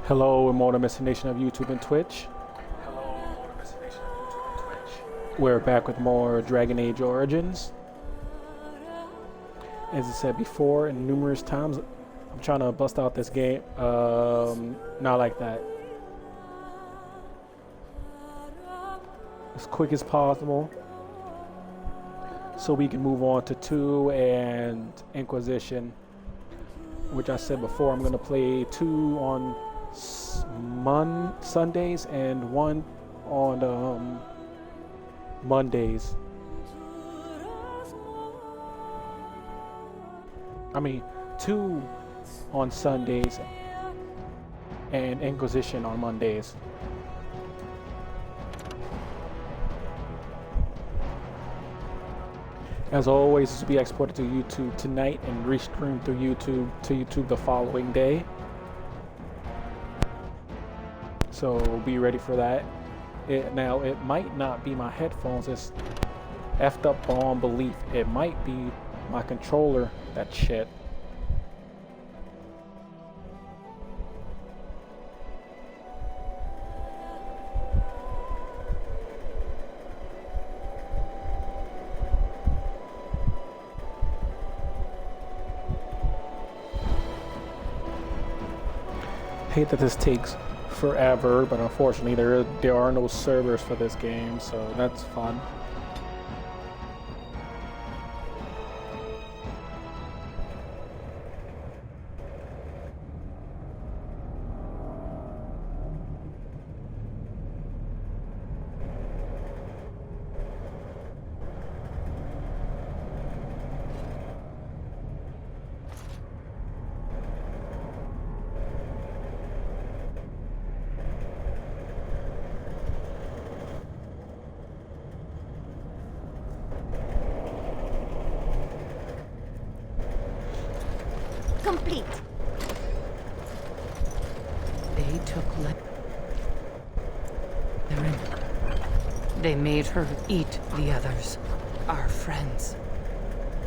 Hello, Immortal Nation of YouTube and Twitch. We're back with more Dragon Age Origins. As I said before, and numerous times, I'm trying to bust out this game. Not like that. As quick as possible, so we can move on to 2 and Inquisition, which I said before I'm going to play 2 on Sundays and 1 on Mondays. I mean 2 on Sundays and Inquisition on Mondays. As always, this will be exported to YouTube tonight and restreamed through YouTube to YouTube the following day. So be ready for that. Now, it might not be my headphones. It's effed up beyond belief. It might be my controller. That shit. Hate that this takes forever, but unfortunately there are no servers for this game, so that's fun. Complete. They took They made her eat the others, our friends.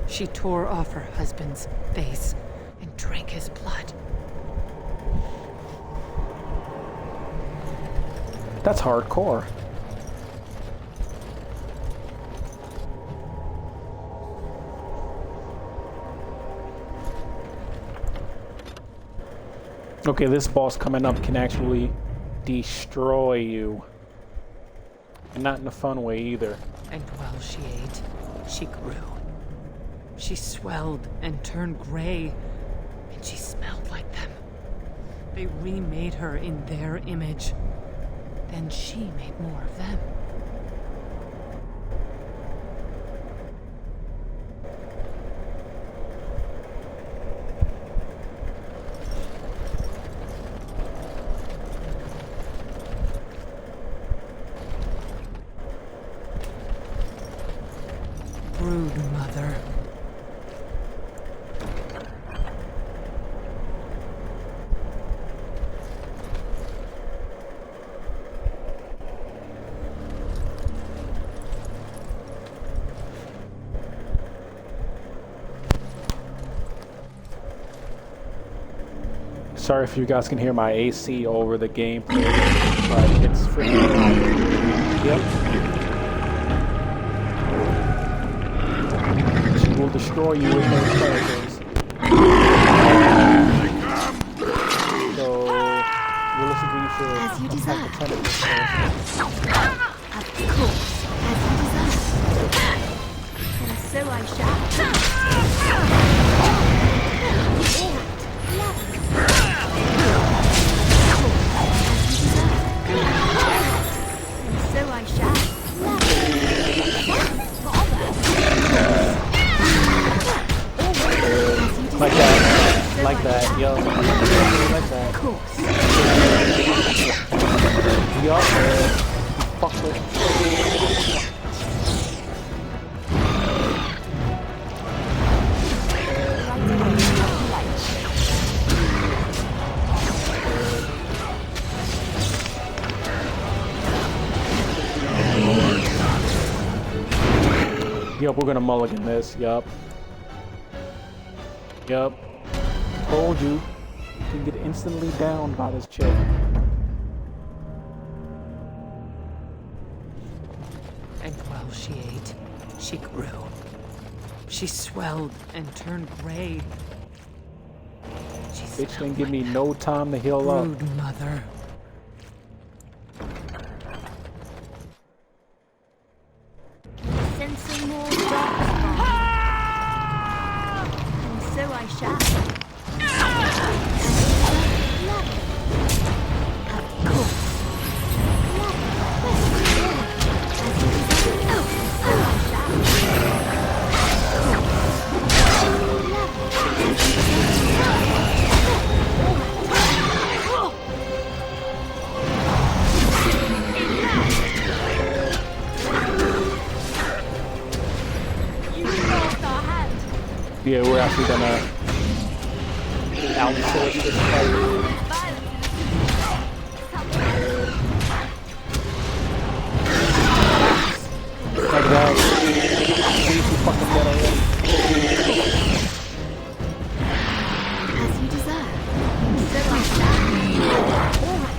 She tore off her husband's face and drank his blood. That's hardcore. Okay, this boss coming up can actually destroy you. And not in a fun way either. And while she ate, she grew. She swelled and turned gray, and she smelled like them. They remade her in their image. Then she made more of them. Brood mother. Sorry if you guys can hear my AC over the gameplay, but it's freaking hot. Yep. She will destroy you with those characters. So, realistically, you should attack the tentacles first. Of course, as you desire. And so I shall. Like that. Like that, yo. Like that. Yup. Fuck it. Yup, we're gonna mulligan this. Yup. Yup. Told you. can get instantly downed by this chick. And while she ate, she grew. She swelled and turned gray. She Bitch smelled didn't give me like no time to heal up. brood mother. Sensing more darkspawn. And so I shall. Lovely. Of course. Yeah, we're actually gonna outsource this fight. Like that. Please, you fucking dead already. As you desire. So I shall. All right.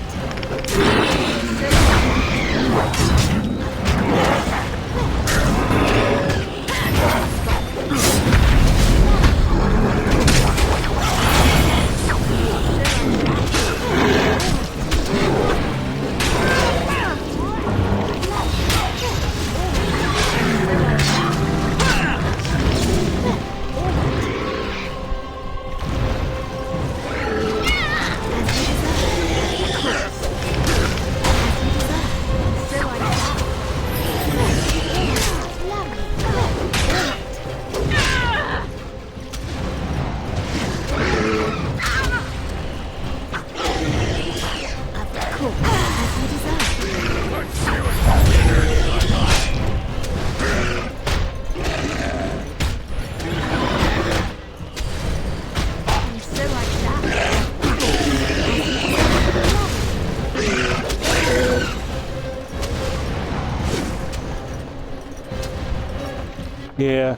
Yeah.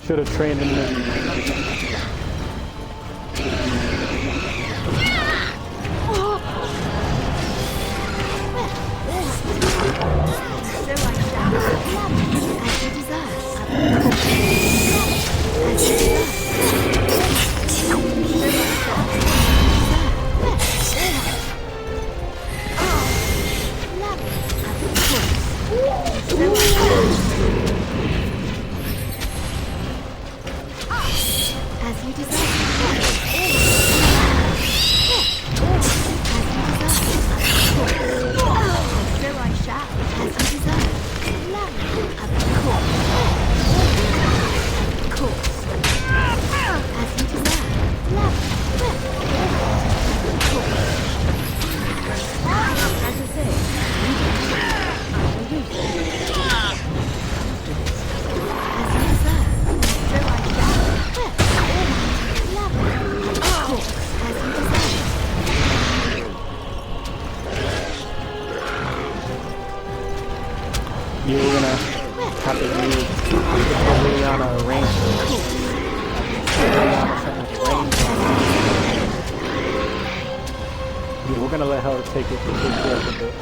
Should have trained him this. Yeah, we're gonna have to use Liliana Ranger. Yeah, we're gonna let her take care of the bitch.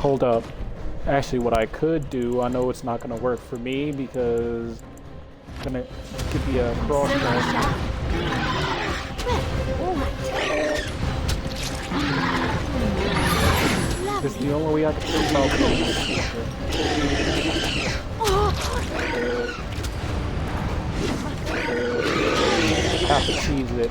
Hold up. Actually, what I could do, I know it's not going to work for me because it's going to give me a crossbow. This is the only way I can think about have to cheese it.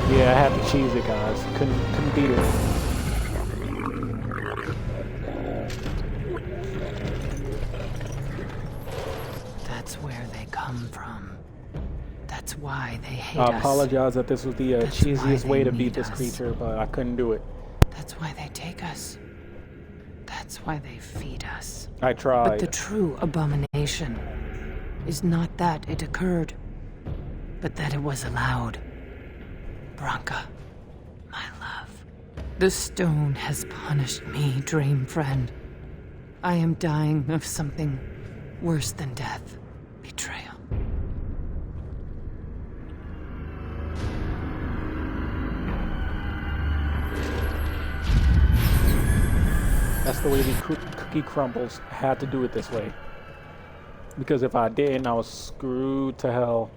Yeah, I had to cheese it, guys. Couldn't beat it. hate I us. apologize that this was the That's why cheesiest they way to beat need this us. creature, but I couldn't do it. That's why they take us. That's why they feed us. I tried. But the true abomination is not that it occurred, but that it was allowed. Branka, my love. The stone has punished me, dream friend. I am dying of something worse than death. Betrayal. That's the way the cookie crumbles. I had to do it this way. Because if I didn't, I was screwed to hell.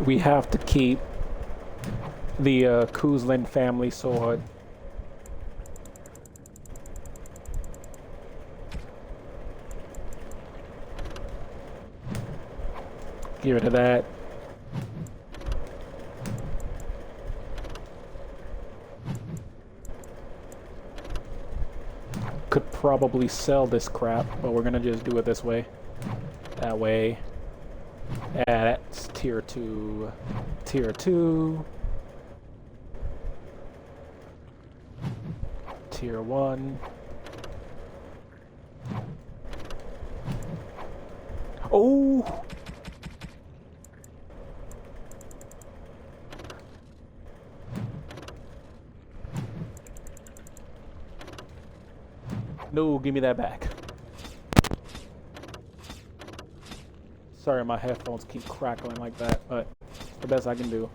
We have to keep the Kuzlin family sword. Get rid of that. Could probably sell this crap, but we're gonna just do it this way. That way. Yeah, that's tier 2. Tier 2. Tier 1. Oh! No, give me that back. Sorry, my headphones keep crackling like that, but it's the best I can do.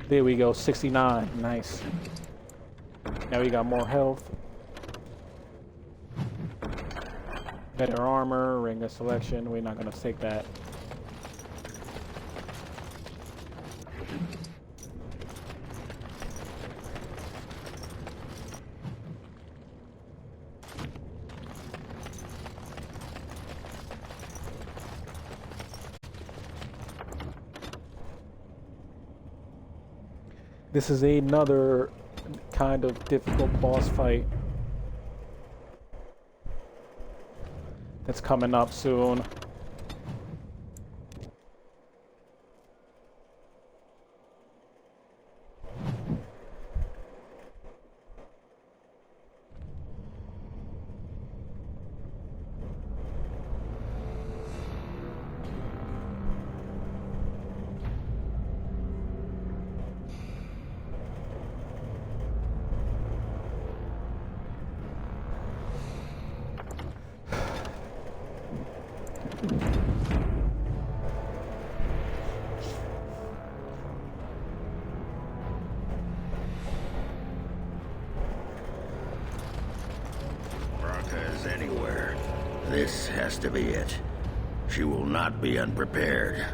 There we go, 69. Nice. Now we got more health. Better armor, ring of selection. We're not gonna take that. This is another kind of difficult boss fight that's coming up soon. Branka is anywhere. This has to be it. She will not be unprepared.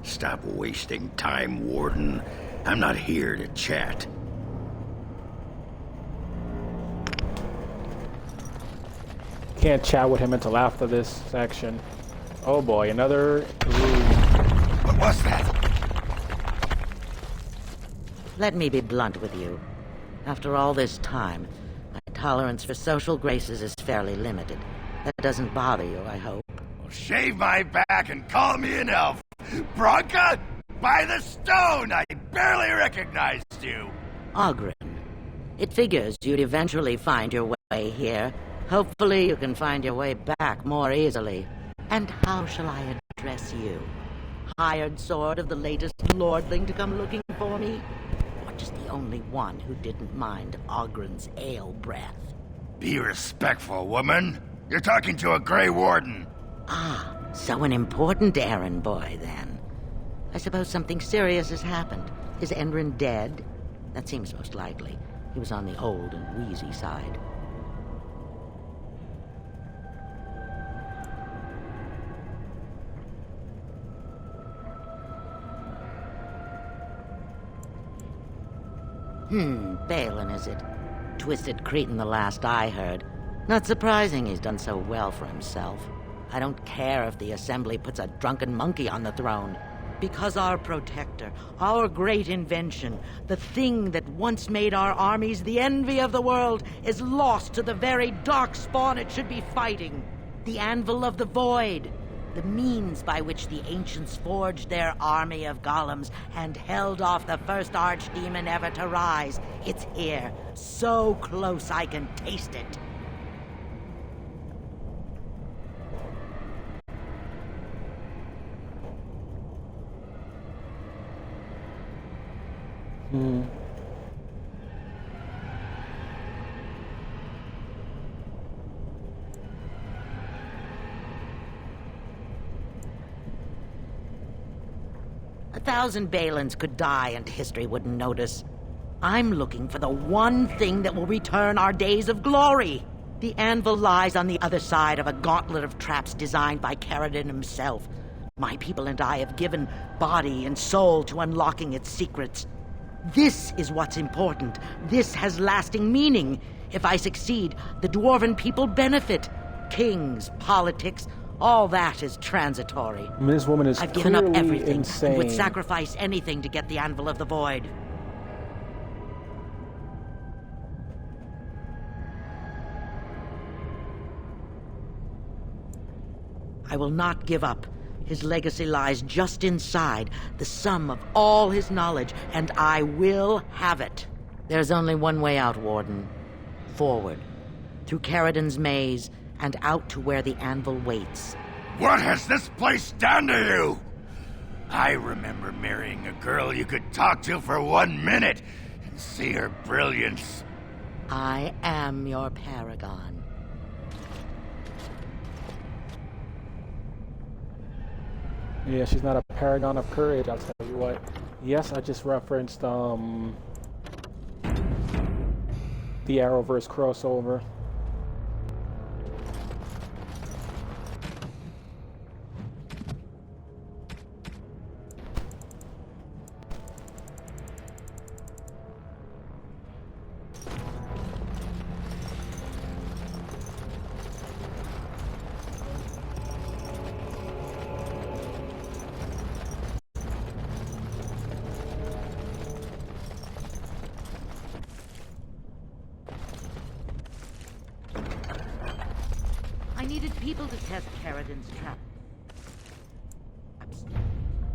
Stop wasting time, Warden. I'm not here to chat. Can't chat with him until after this section. Oh boy, another room. What was that? Let me be blunt with you. After all this time, my tolerance for social graces is fairly limited. That doesn't bother you, I hope. Well, shave my back and call me an elf. Branka, by the stone, I barely recognized you. Oghren. It figures you'd eventually find your way here. Hopefully you can find your way back more easily. And how shall I address you? Hired sword of the latest lordling to come looking for me? Or just the only one who didn't mind Oghren's ale breath? Be respectful, woman. You're talking to a Grey Warden. Ah, so an important errand boy, then. I suppose something serious has happened. Is Endrin dead? That seems most likely. He was on the old and wheezy side. Balin, is it? Twisted Cretan the last I heard. Not surprising he's done so well for himself. I don't care if the Assembly puts a drunken monkey on the throne. Because our protector, our great invention, the thing that once made our armies the envy of the world, is lost to the very darkspawn it should be fighting. The Anvil of the Void. The means by which the ancients forged their army of golems and held off the first archdemon ever to rise. It's here, so close I can taste it. A thousand Balins could die and history wouldn't notice. I'm looking for the one thing that will return our days of glory. The anvil lies on the other side of a gauntlet of traps designed by Caridin himself. My people and I have given body and soul to unlocking its secrets. This is what's important. This has lasting meaning. If I succeed, the Dwarven people benefit. Kings, politics, all that is transitory. This woman is I've given up clearly everything insane. and would sacrifice anything to get the Anvil of the Void. I will not give up. His legacy lies just inside, the sum of all his knowledge, and I will have it. There's only one way out, Warden. Forward. Through Caridin's maze, and out to where the anvil waits. What has this place done to you? I remember marrying a girl you could talk to for 1 minute and see her brilliance. I am your paragon. Yeah, she's not a paragon of courage, I'll tell you what. Yes, I just referenced the Arrowverse crossover. I needed people to test Caridin's trap.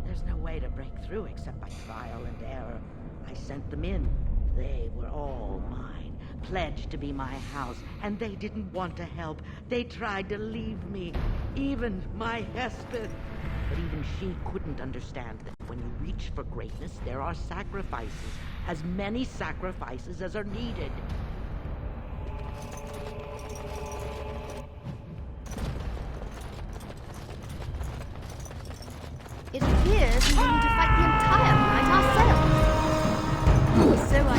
There's no way to break through except by trial and error. I sent them in. They were all mine, pledged to be my house, and they didn't want to help. They tried to leave me, even my Hespeth. But even she couldn't understand that when you reach for greatness, there are sacrifices, as many sacrifices as are needed. It appears we need to fight the entire night ourselves. So I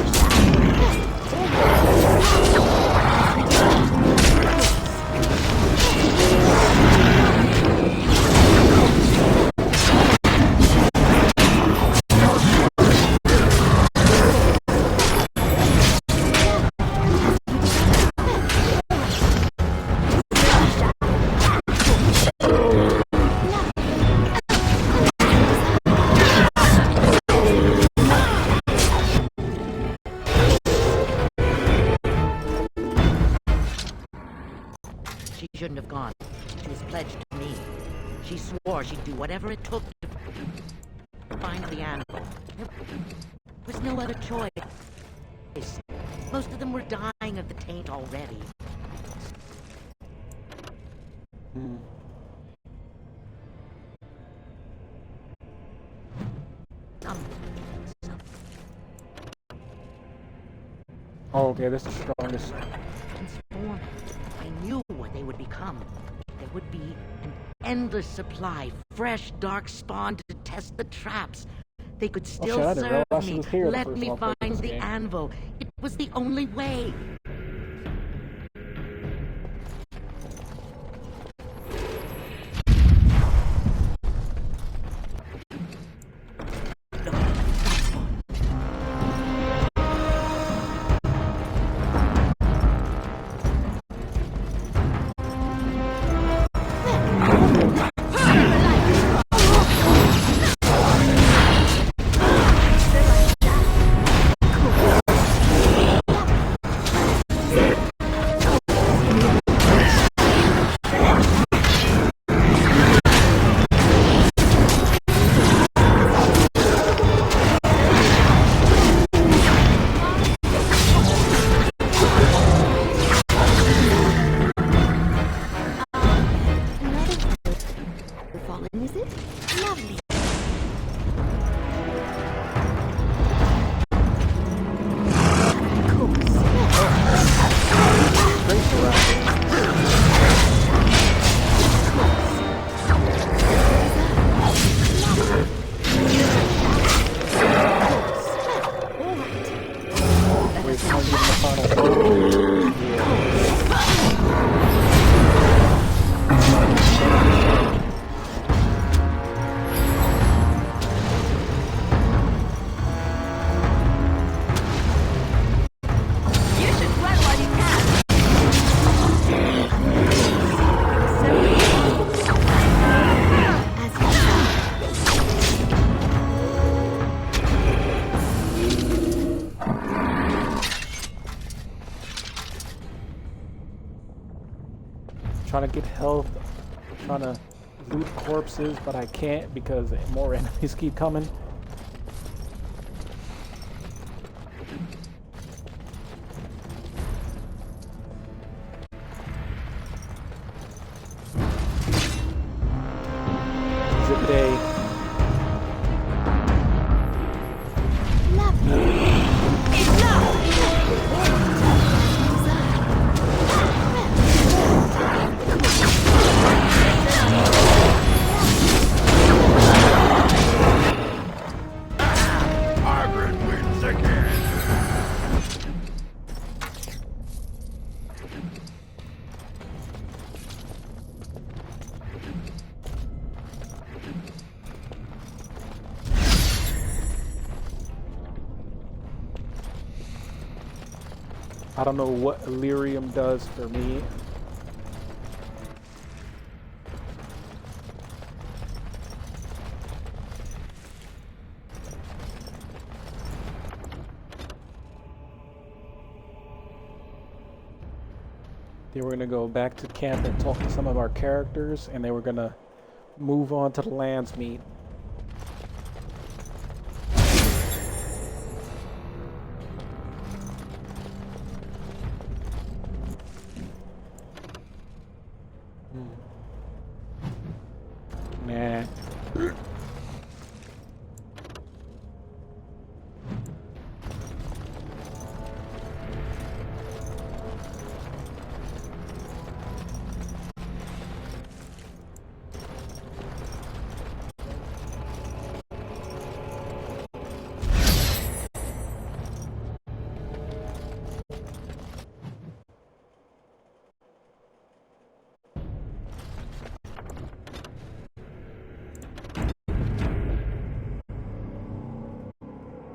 She shouldn't have gone. She was pledged to me. She swore she'd do whatever it took to find the anvil. There was no other choice. Most of them were dying of the taint already. Oh, okay, this is the strongest. Transform. I knew what they would become. There would be an endless supply, fresh dark spawn to test the traps. They could still shit, I didn't serve realize she me. was here the Let first me time I played find this the game. anvil. It was the only way. Fallen, is it? Lovely. Of course. Great around. Wait, someone give him the final blow. Yeah. Trying to get health, trying to loot corpses, but I can't because more enemies keep coming. Zip day. Margaret wins again. I don't know what Illyrium does for me. They were gonna go back to camp and talk to some of our characters, and they were gonna move on to the lands meet. Nah.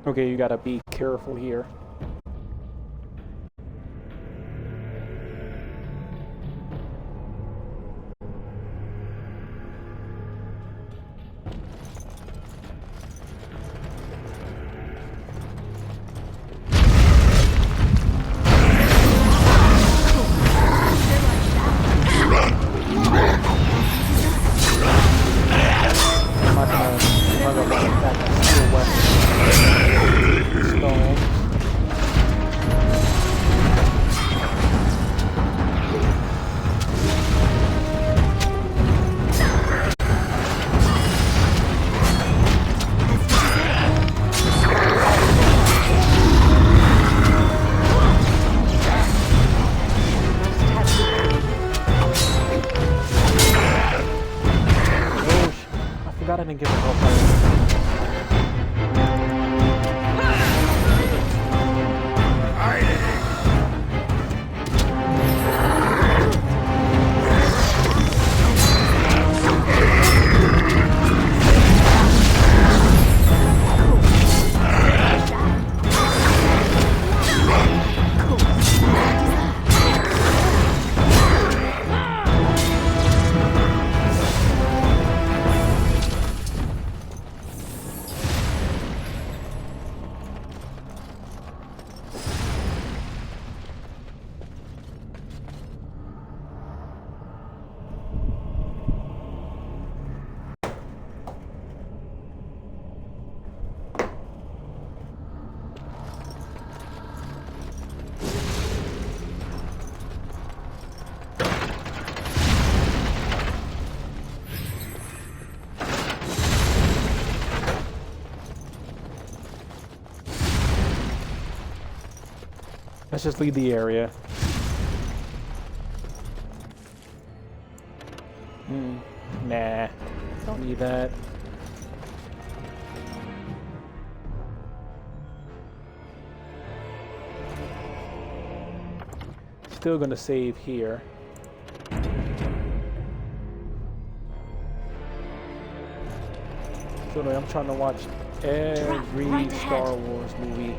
Okay, you gotta be careful here. I'm not gonna run it back and steal weapons. Stones. Oh, I forgot I didn't give a help. Let's just leave the area. Nah, don't need that. Still gonna save here. So anyway, I'm trying to watch every right ahead. Star Wars movie.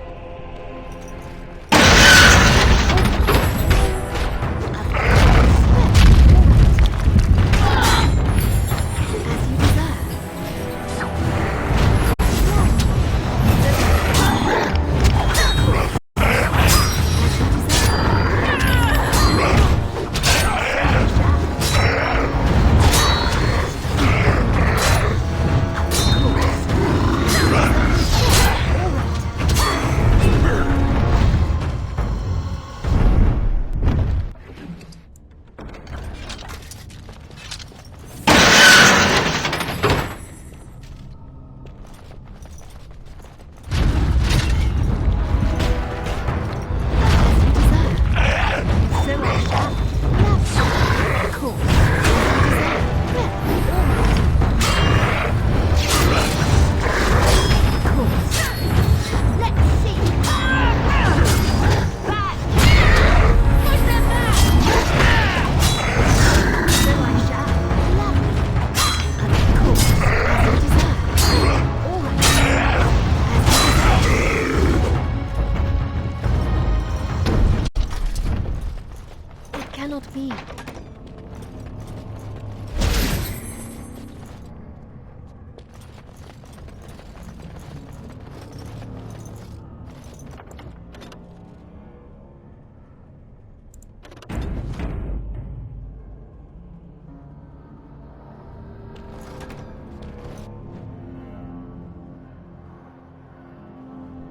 As you deserve. Cannot be.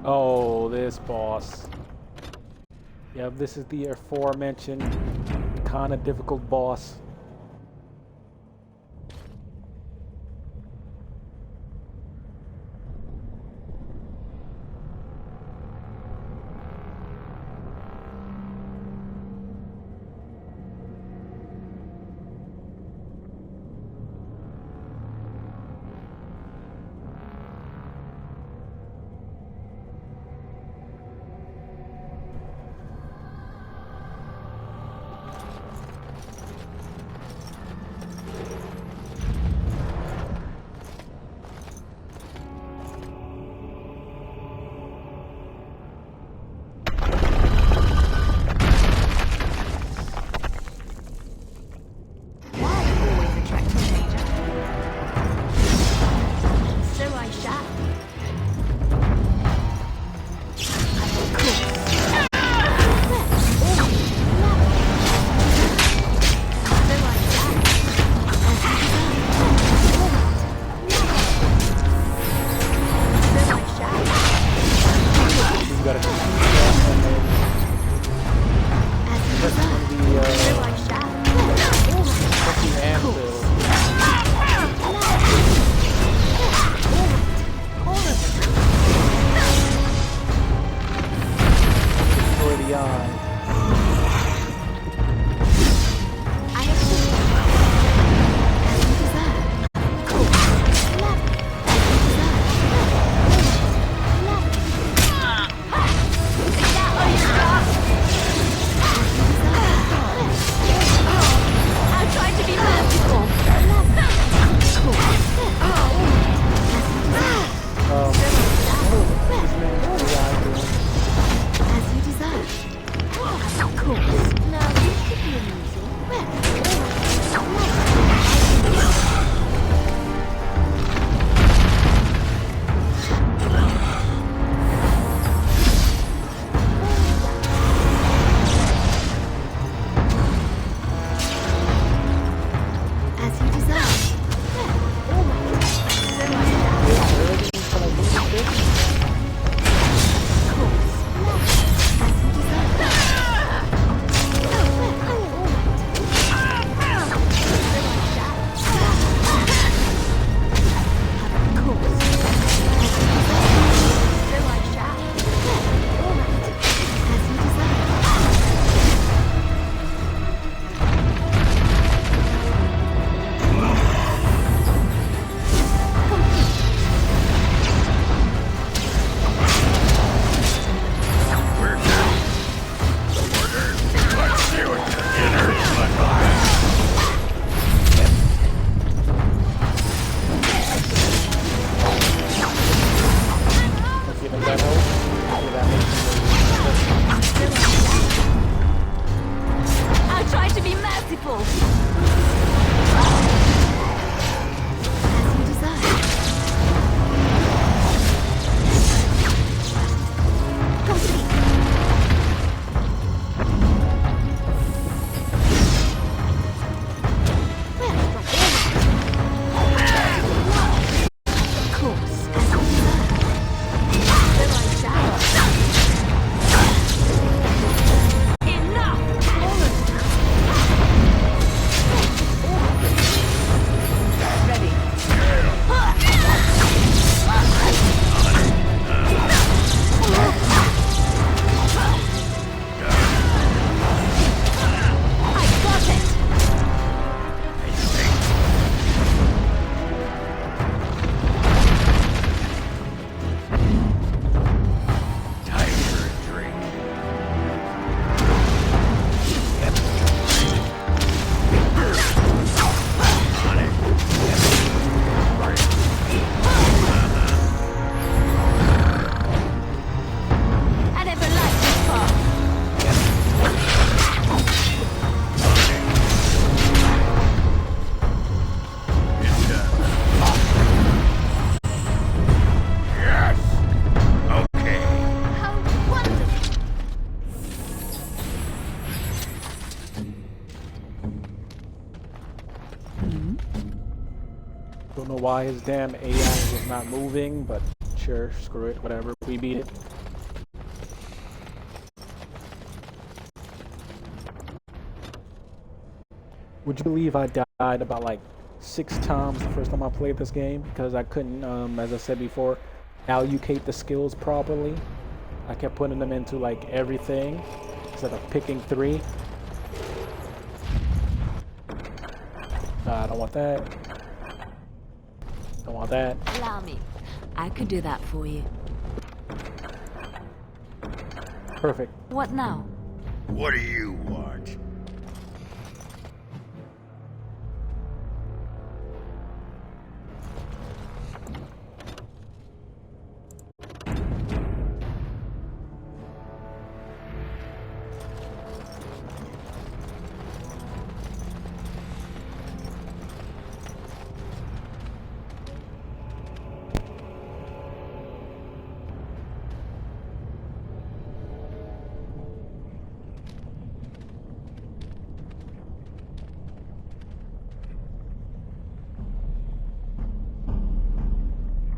Oh, this boss. Yep, this is the aforementioned kind of difficult boss. merciful. As you desire. Complete. Well, not all. Of course, as you desire. Then I shall. Don't know why his damn AI was not moving, but sure, screw it, whatever. We beat it. Would you believe I died about like 6 times the first time I played this game because I couldn't, as I said before, allocate the skills properly. I kept putting them into like everything instead of picking 3. I don't want that. Don't want that. Allow me. I could do that for you. Perfect. What now? What do you want?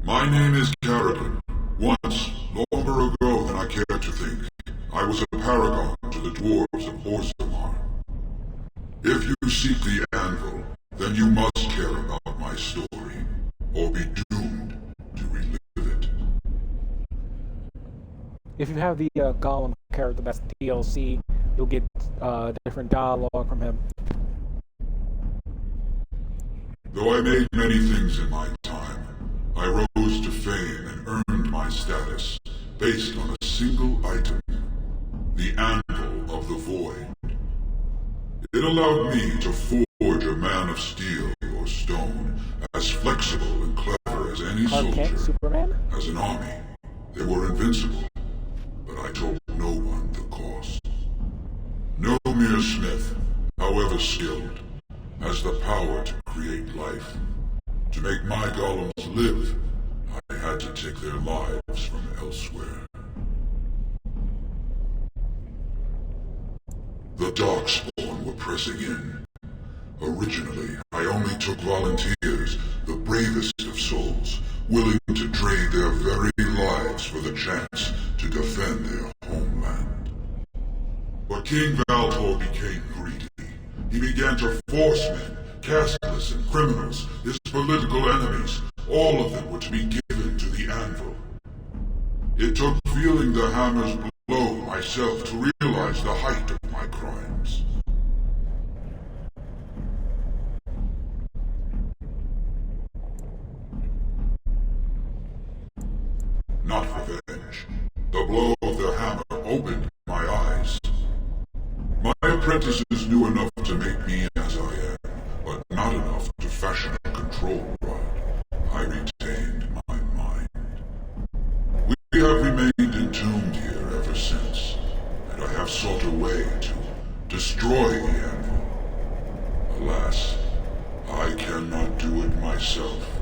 My name is Kerrigan. Once, longer ago than I care to think, I was a paragon to the dwarves of Orzammar. If you seek the anvil, then you must care about my story, or be doomed to relive it. If you have the Gollum character that's DLC, you'll get different dialogue from him. Though I made many things in my time, I rose to fame and earned my status based on a single item, the Anvil of the Void. It allowed me to forge a man of steel or stone as flexible and clever as any Clark Kent, soldier. Superman? As an army, they were invincible, but I told no one the cost. No mere smith, however skilled, has the power to create life. To make my golems live, I had to take their lives from elsewhere. The Darkspawn were pressing in. Originally, I only took volunteers, the bravest of souls, willing to trade their very lives for the chance to defend their homeland. But King Valtor became greedy. He began to force men, casteless and criminals, his political enemies. All of them were to be given to the anvil. It took feeling the hammer's blow myself to realize the height of my crimes. Not revenge. The blow of the hammer opened my eyes. My apprentices knew enough to make me as I am, but not enough to fashion a control rod. I retained my mind. We have remained entombed here ever since, and I have sought a way to destroy the anvil. Alas, I cannot do it myself.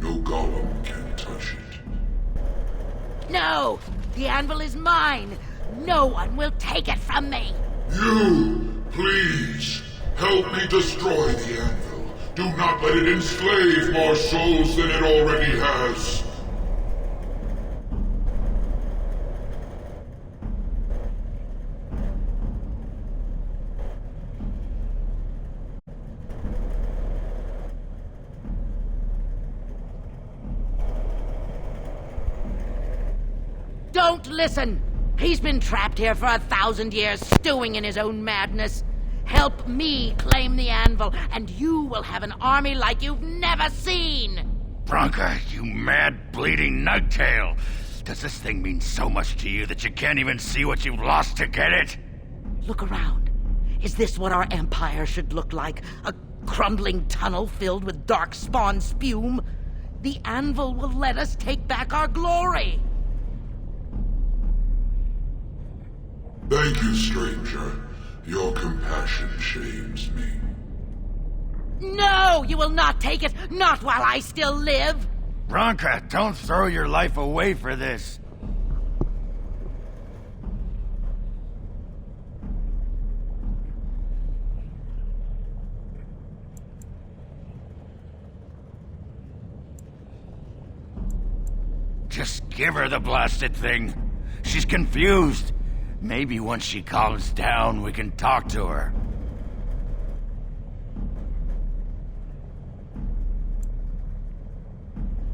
No golem can touch it. No! The anvil is mine! No one will take it from me! You, please, help me destroy the anvil. Do not let it enslave more souls than it already has. Don't listen! He's been trapped here for 1,000 years, stewing in his own madness. Help me claim the anvil, and you will have an army like you've never seen! Bronca, you mad, bleeding nugtail! Does this thing mean so much to you that you can't even see what you've lost to get it? Look around. Is this what our empire should look like? A crumbling tunnel filled with darkspawn spume? The anvil will let us take back our glory! Thank you, stranger. Your compassion shames me. No! You will not take it! Not while I still live! Bronca, don't throw your life away for this. Just give her the blasted thing. She's confused. Maybe once she calms down, we can talk to her.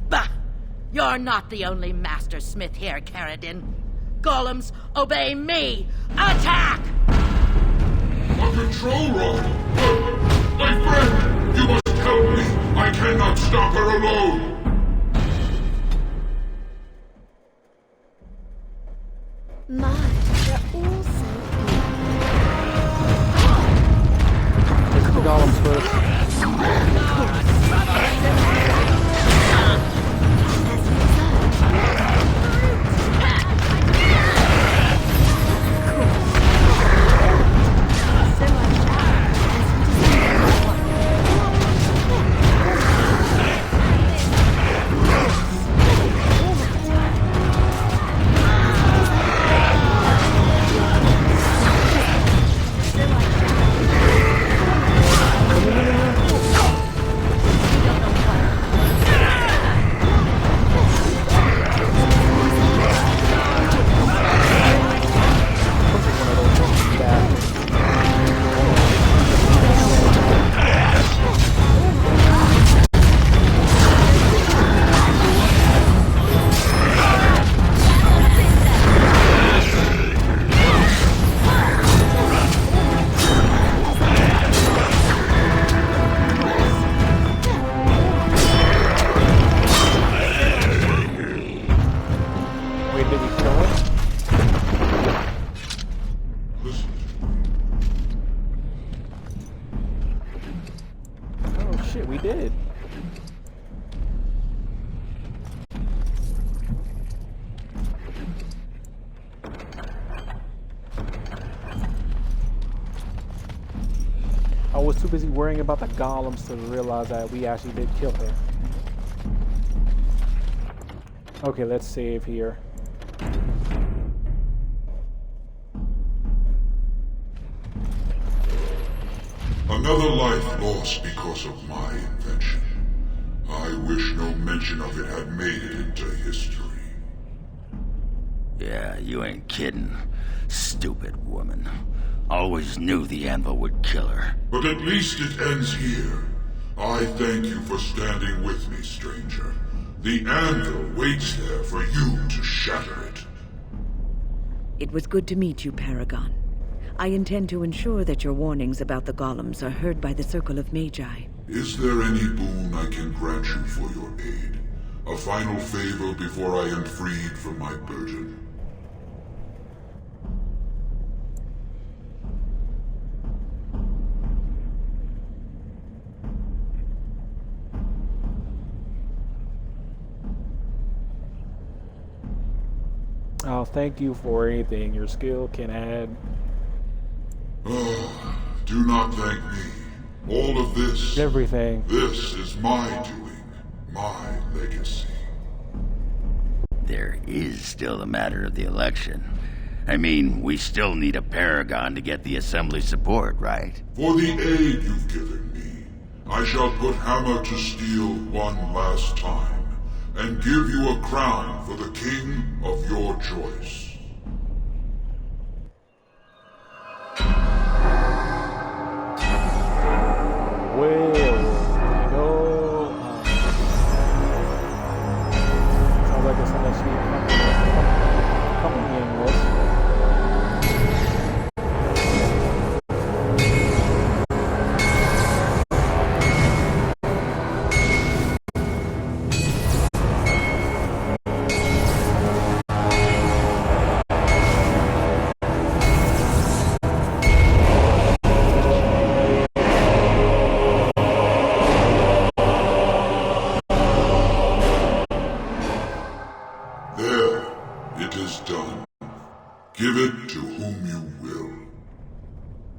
Bah! You're not the only master smith here, Caradin. Golems, obey me! Attack! A control rod! My friend! You must help me! I cannot stop her alone! My, they're all so Let's do the golems first. as you deserve. So I shit, we did. I was too busy worrying about the golems to realize that we actually did kill her. Okay, let's save here. Another life lost because of my invention. I wish no mention of it had made it into history. Yeah, you ain't kidding. Stupid woman. Always knew the anvil would kill her. But at least it ends here. I thank you for standing with me, stranger. The anvil waits there for you to shatter it. It was good to meet you, Paragon. I intend to ensure that your warnings about the golems are heard by the Circle of Magi. Is there any boon I can grant you for your aid? A final favor before I am freed from my burden? I'll thank you for anything your skill can add. Oh, do not thank me. All of this, Everything. this is my doing, my legacy. There is still the matter of the election. I mean, we still need a Paragon to get the Assembly support, right? For the aid you've given me, I shall put Hammer to Steel one last time, and give you a crown for the king of your choice. Well, you know, sounds like it's something she accompanying this. There, it is done. Give it to whom you will.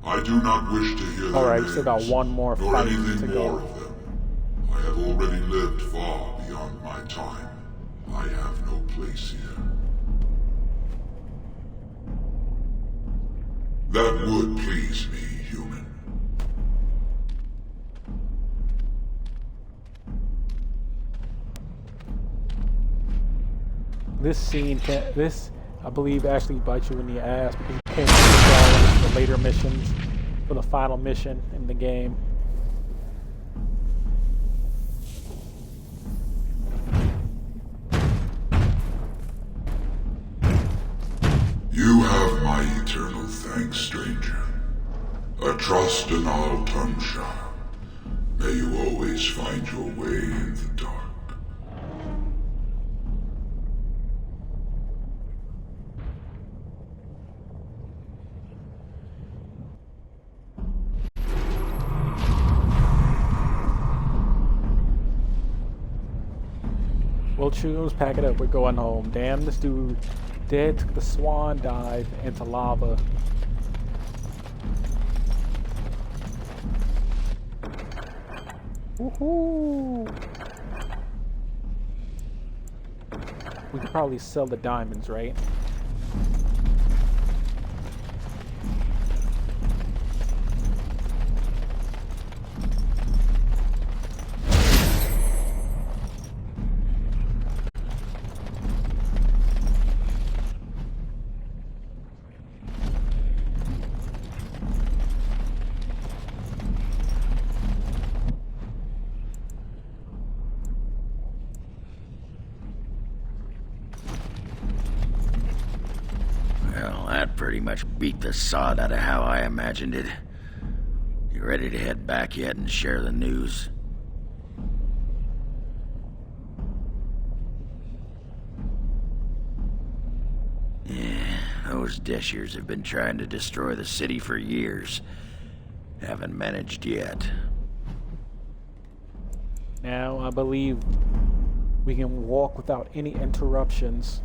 I do not wish to hear their Alright, names, still got one more nor fight anything to more go. of them. I have already lived far beyond my time. I have no place here. That would please me, human. This scene can I believe actually bites you in the ass because you can't do the later missions for the final mission in the game. You have my eternal thanks, stranger. A trust in all Tumshar. May you always find your way in the dark. We'll choose, pack it up, we're going home. Damn, this dude dead took the swan dive into lava. Woohoo! We could probably sell the diamonds, right? Well, that pretty much beat the sod out of how I imagined it. You ready to head back yet and share the news? Yeah, those Deshirs have been trying to destroy the city for years. Haven't managed yet. Now I believe we can walk without any interruptions.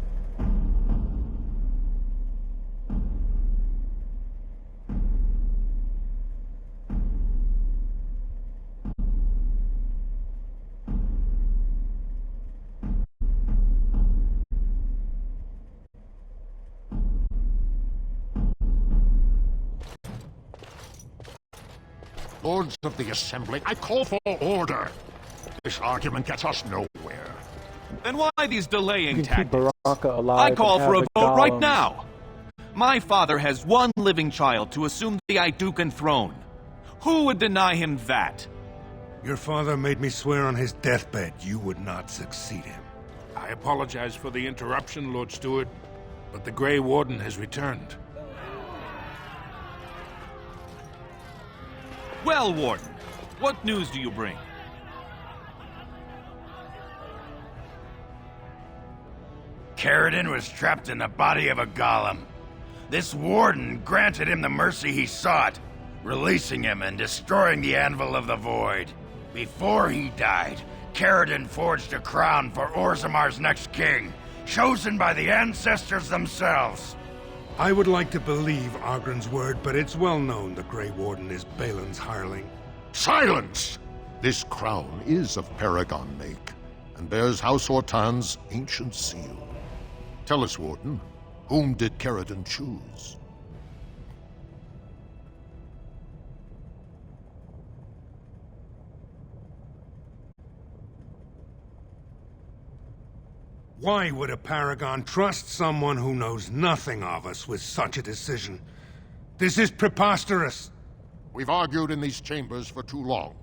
Lords of the Assembly, I call for order. This argument gets us nowhere. Then why these You delaying can keep tactics? Baraka alive. I call and for a have vote the right golems. now. My father has one living child to assume the Idukan throne. Who would deny him that? Your father made me swear on his deathbed you would not succeed him. I apologize for the interruption, Lord Steward, but the Grey Warden has returned. Well, Warden, what news do you bring? Caridin was trapped in the body of a golem. This warden granted him the mercy he sought, releasing him and destroying the Anvil of the Void. Before he died, Caridin forged a crown for Orzamar's next king, chosen by the ancestors themselves. I would like to believe Ogren's word, but it's well known the Grey Warden is Balin's hireling. Silence! This crown is of Paragon make, and bears House Hortan's ancient seal. Tell us, Warden, whom did Caridin choose? Why would a Paragon trust someone who knows nothing of us with such a decision? This is preposterous. We've argued in these chambers for too long.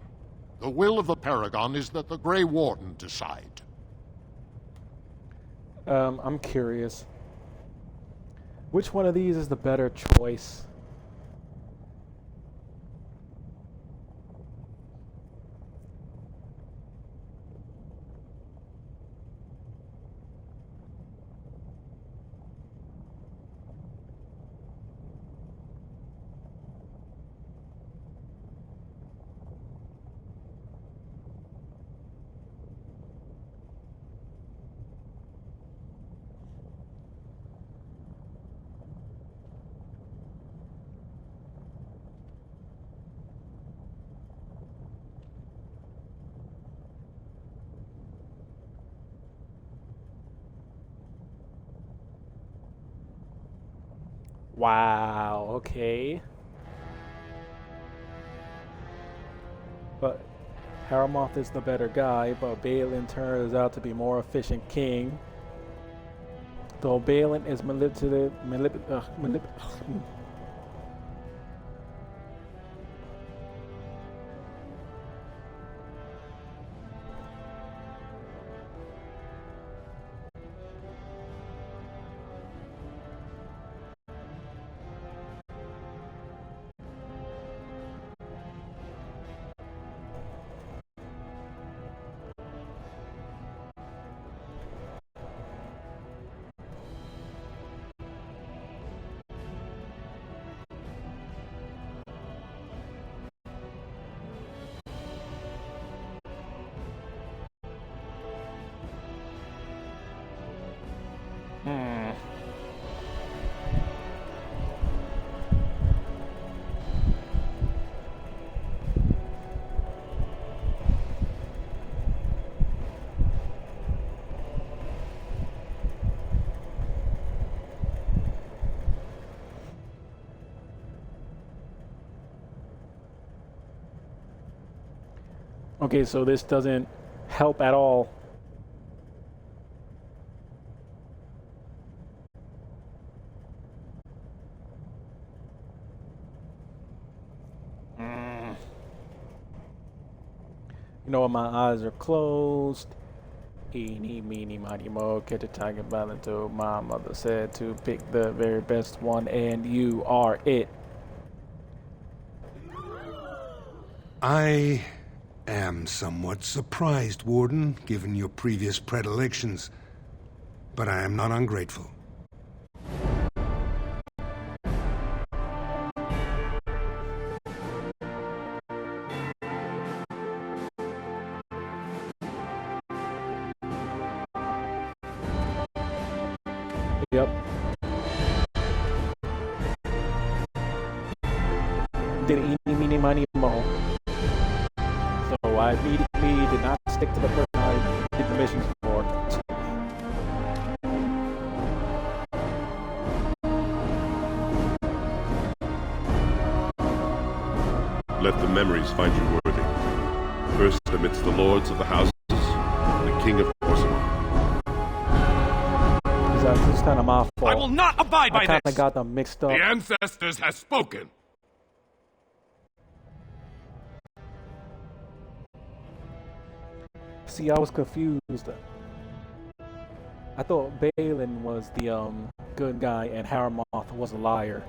The will of the Paragon is that the Grey Warden decide. I'm curious. Which one of these is the better choice? Wow, okay. But Haramoth is the better guy, but Balin turns out to be more efficient king. Though Balin is manipulative. Okay, so this doesn't help at all. You know what, my eyes are closed. Eeny, meeny, miny, mo, catch a tiger by the toe. My mother said to pick the very best one, and you are it. I am somewhat surprised, Warden, given your previous predilections. But I am not ungrateful. Yep. Did eeny, meeny, miny, mo. So I immediately did not stick to the person I did the missions for. Let the memories find you worthy. First amidst the lords of the houses, the king of Orzammar. This is kind of my fault. I will not abide by I kind this! of got them mixed up. The ancestors have spoken. See, I was confused. I thought Balin was the good guy and Haramoth was a liar.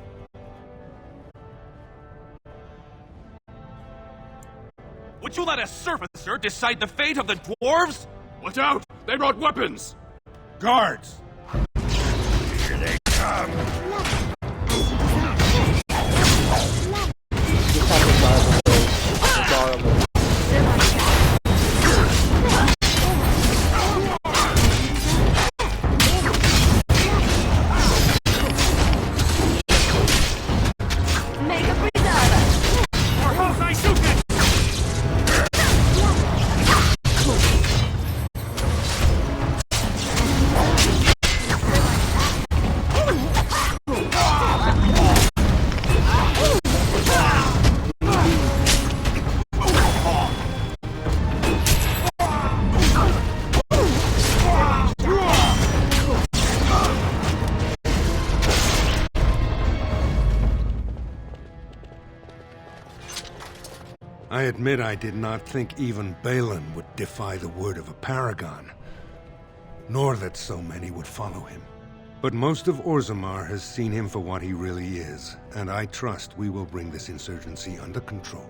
Would you let a surfacer decide the fate of the dwarves? Watch out! They brought weapons! Guards! Here they come! This type of guy was regardless. I admit I did not think even Balin would defy the word of a paragon, nor that so many would follow him. But most of Orzammar has seen him for what he really is, and I trust we will bring this insurgency under control.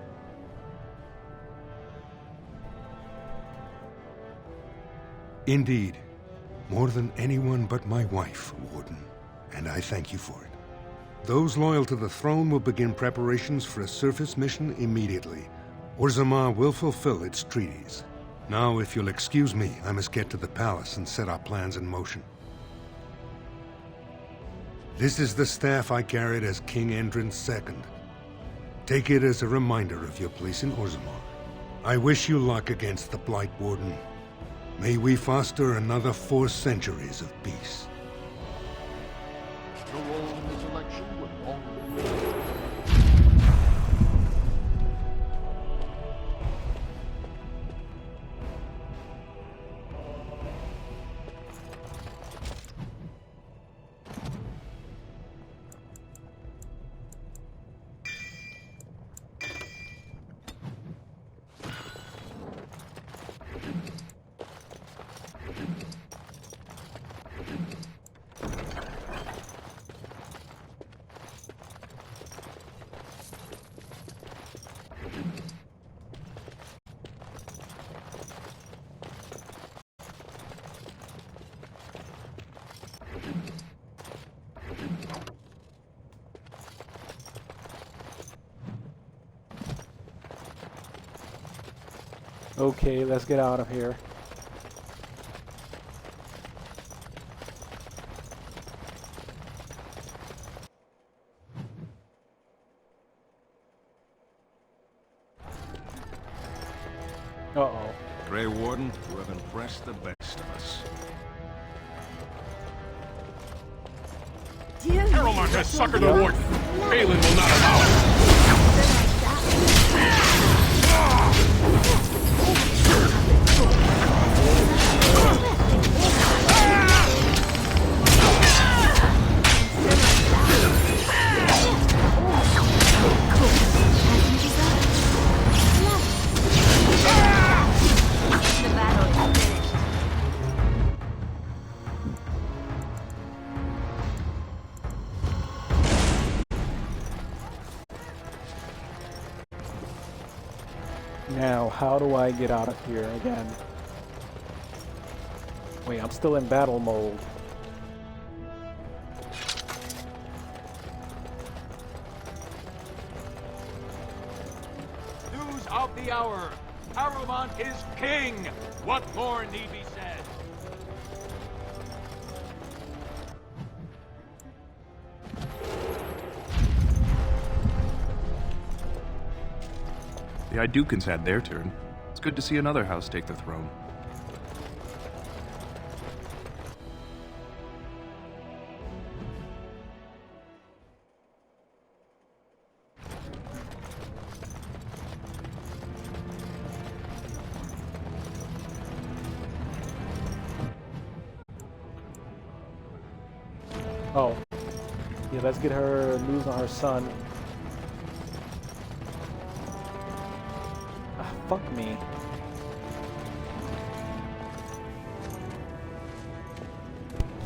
Indeed, more than anyone but my wife, Warden, and I thank you for it. Those loyal to the throne will begin preparations for a surface mission immediately. Orzammar will fulfill its treaties. Now, if you'll excuse me, I must get to the palace and set our plans in motion. This is the staff I carried as King Endrin II. Take it as a reminder of your place in Orzammar. I wish you luck against the Blight Warden. May we foster another 4 centuries of peace. Your role in this election would long be Okay, let's get out of here. Uh-oh. Grey Warden, you have impressed the best of us. Caroline has suckered the Warden. Balin will not allow it. Now, how do I get out of here again? Wait, I'm still in battle mode. News of the hour. Saruman is king. What more need be said? The Idukans had their turn. It's good to see another house take the throne. Oh. Yeah, let's get her news on her son. Fuck me.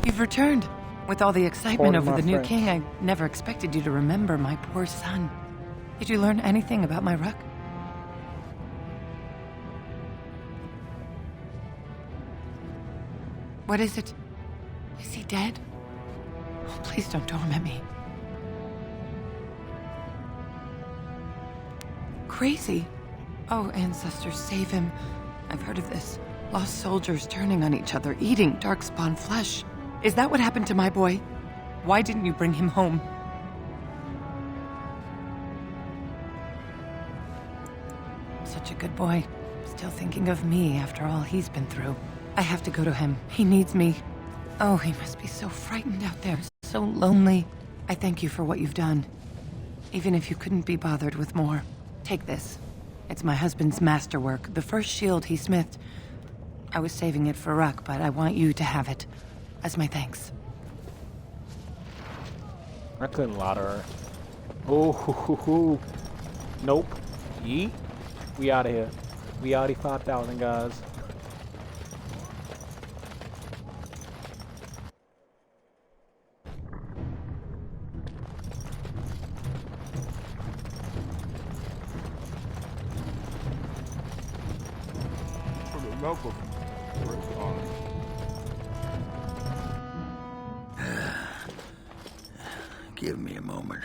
You've returned. With all the excitement Pardon over the my new French. king, I never expected you to remember my poor son. Did you learn anything about my Rook? What is it? Is he dead? Oh, please don't torment me. Crazy. Oh, ancestors, save him. I've heard of this. Lost soldiers turning on each other, eating darkspawn flesh. Is that what happened to my boy? Why didn't you bring him home? Such a good boy. Still thinking of me after all he's been through. I have to go to him. He needs me. Oh, he must be so frightened out there, so lonely. I thank you for what you've done. Even if you couldn't be bothered with more. Take this. It's my husband's masterwork, the first shield he smithed. I was saving it for Ruck, but I want you to have it. As my thanks. I couldn't ladder her. Oh, hoo, hoo, hoo. Nope. Yeet. We out of here. We already 5,000, guys. Give me a moment.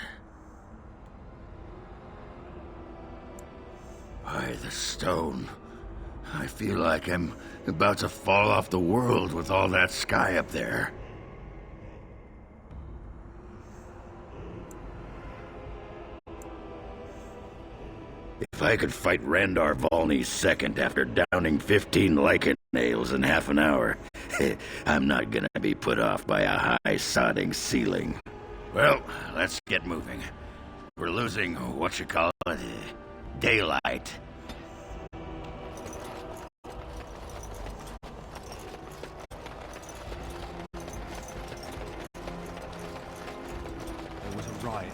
By the stone. I feel like I'm about to fall off the world with all that sky up there. If I could fight Randar Volney second after downing 15 lichen nails in half an hour, I'm not gonna be put off by a high sodding ceiling. Well, let's get moving. We're losing, daylight.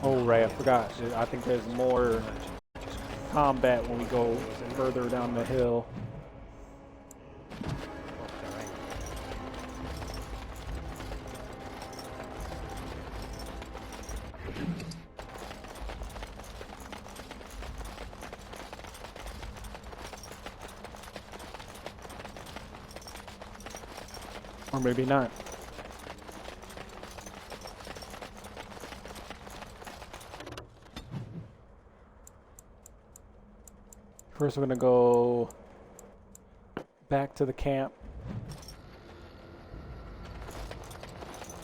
Oh, right, I forgot. I think there's more combat when we go further down the hill. Or maybe not. First, we're gonna go back to the camp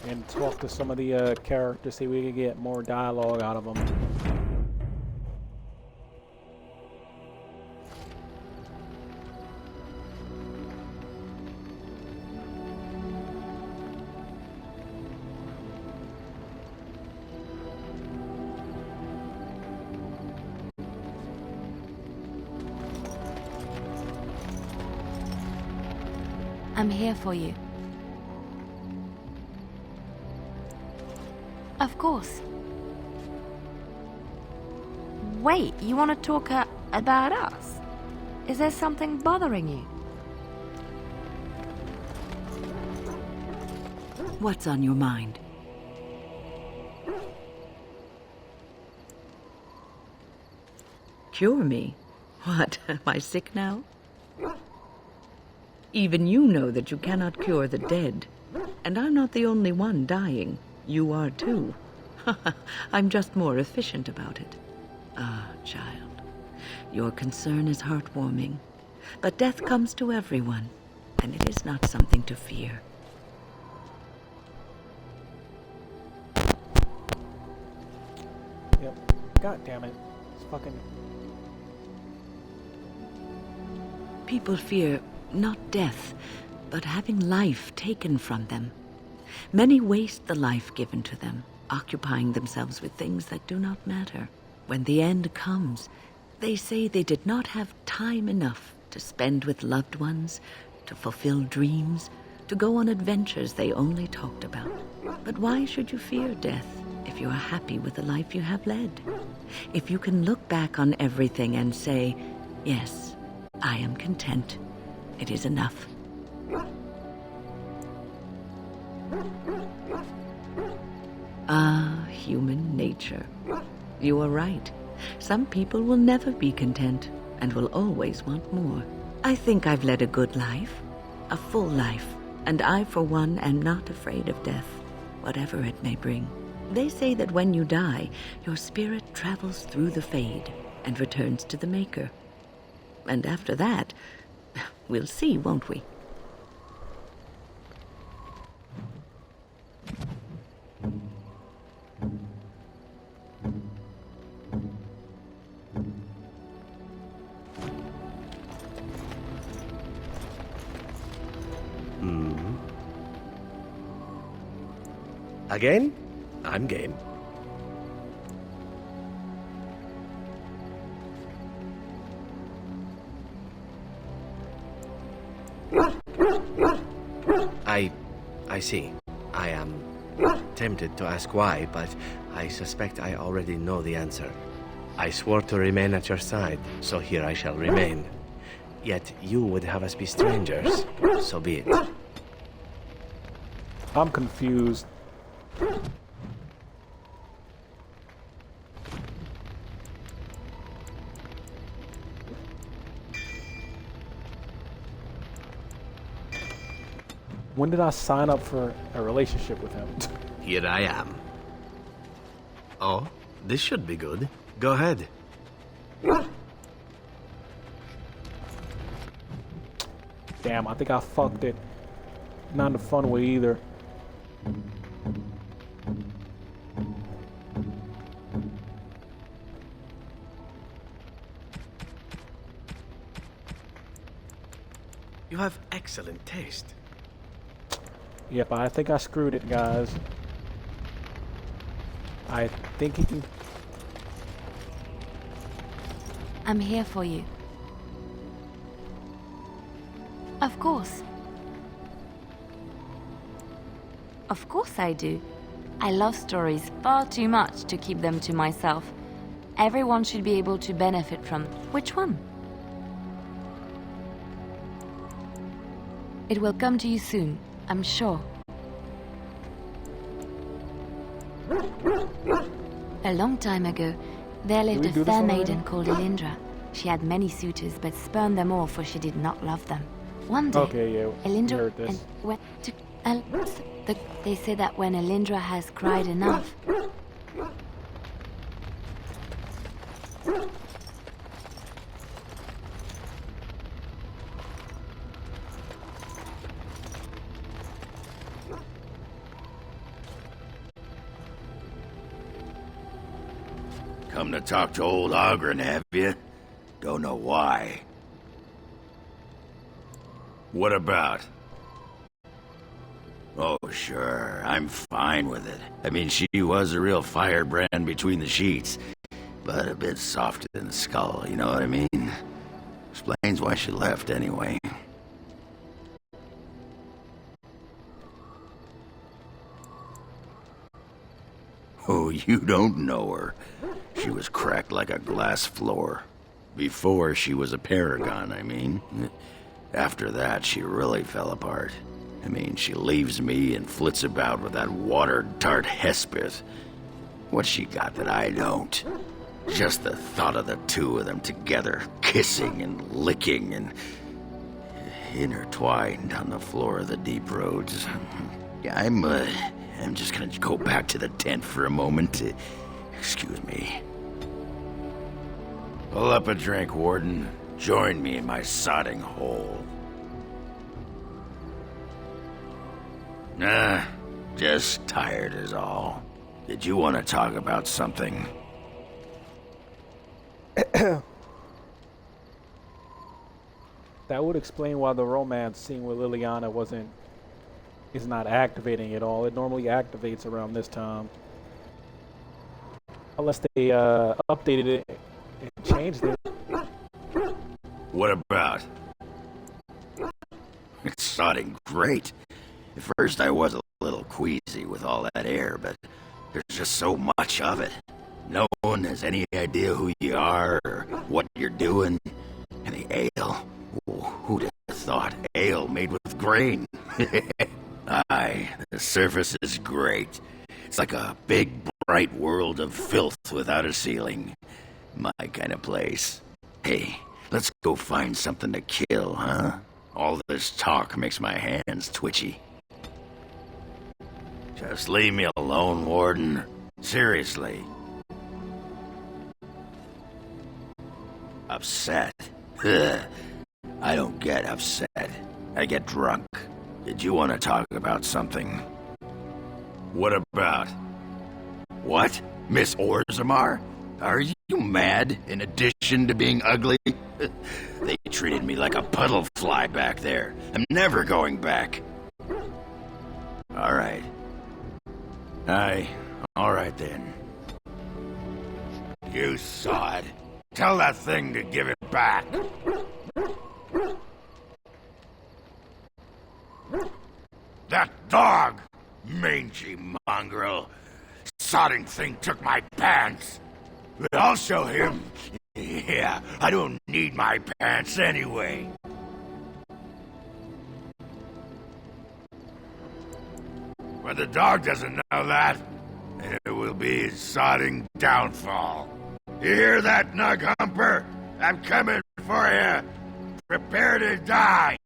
and talk to some of the characters, see if we can get more dialogue out of them. I'm here for you. Of course. Wait, you want to talk about us? Is there something bothering you? What's on your mind? Cure me? What, am I sick now? Even you know that you cannot cure the dead. And I'm not the only one dying. You are too. I'm just more efficient about it. Ah, child. Your concern is heartwarming. But death comes to everyone, and it is not something to fear. Yep. God damn it. It's fucking... People fear not death, but having life taken from them. Many waste the life given to them, occupying themselves with things that do not matter. When the end comes, they say they did not have time enough to spend with loved ones, to fulfill dreams, to go on adventures they only talked about. But why should you fear death if you are happy with the life you have led? If you can look back on everything and say, yes, I am content. It is enough. Ah, human nature. You are right. Some people will never be content and will always want more. I think I've led a good life, a full life, and I, for one, am not afraid of death, whatever it may bring. They say that when you die, your spirit travels through the fade and returns to the Maker. And after that, we'll see, won't we? Again? I'm game. I see. I am tempted to ask why, but I suspect I already know the answer. I swore to remain at your side, so here I shall remain. Yet you would have us be strangers, so be it. I'm confused. When did I sign up for a relationship with him? Here I am. Oh, this should be good. Go ahead. Damn, I think I fucked it. Not in a fun way either. You have excellent taste. Yep, I think I screwed it, guys. I think he can... I'm here for you. Of course. Of course I do. I love stories far too much to keep them to myself. Everyone should be able to benefit from... Which one? It will come to you soon, I'm sure. A long time ago, there lived a fair maiden called Elindra. She had many suitors, but spurned them all, for she did not love them. One day, Elindra went to... they say that when Elindra has cried enough... Come to talk to old Ogren, have you? Don't know why. What about? Oh, sure. I'm fine with it. I mean, she was a real firebrand between the sheets, but a bit soft in the skull, you know what I mean? Explains why she left, anyway. Oh, you don't know her. She was cracked like a glass floor. Before she was a paragon, I mean. After that, she really fell apart. I mean, she leaves me and flits about with that water-tart Hespith. What's she got that I don't? Just the thought of the two of them together, kissing and licking and intertwined on the floor of the deep roads. I'm just gonna go back to the tent for a moment. Excuse me. Pull up a drink, Warden. Join me in my sodding hole. Nah, just tired is all. Did you want to talk about something? That would explain why the romance scene with Liliana is not activating at all. It normally activates around this time. Unless they updated it and changed it. What about? It's sodding great. At first I was a little queasy with all that air, but there's just so much of it. No one has any idea who you are or what you're doing. And the ale. Who'd have thought ale made with grain? Aye, the surface is great. It's like a big, bright world of filth without a ceiling. My kind of place. Hey, let's go find something to kill, huh? All this talk makes my hands twitchy. Just leave me alone, Warden. Seriously. Upset? I don't get upset. I get drunk. Did you want to talk about something? What about? What? Miss Orzammar? Are you mad, in addition to being ugly? They treated me like a puddle fly back there. I'm never going back. All right. All right then. You saw it. Tell that thing to give it back. That dog! Mangy mongrel! Sodding thing took my pants! I'll show him. Yeah, I don't need my pants anyway. But the dog doesn't know that. It will be his sodding downfall. You hear that, Nug Humper? I'm coming for you. Prepare to die.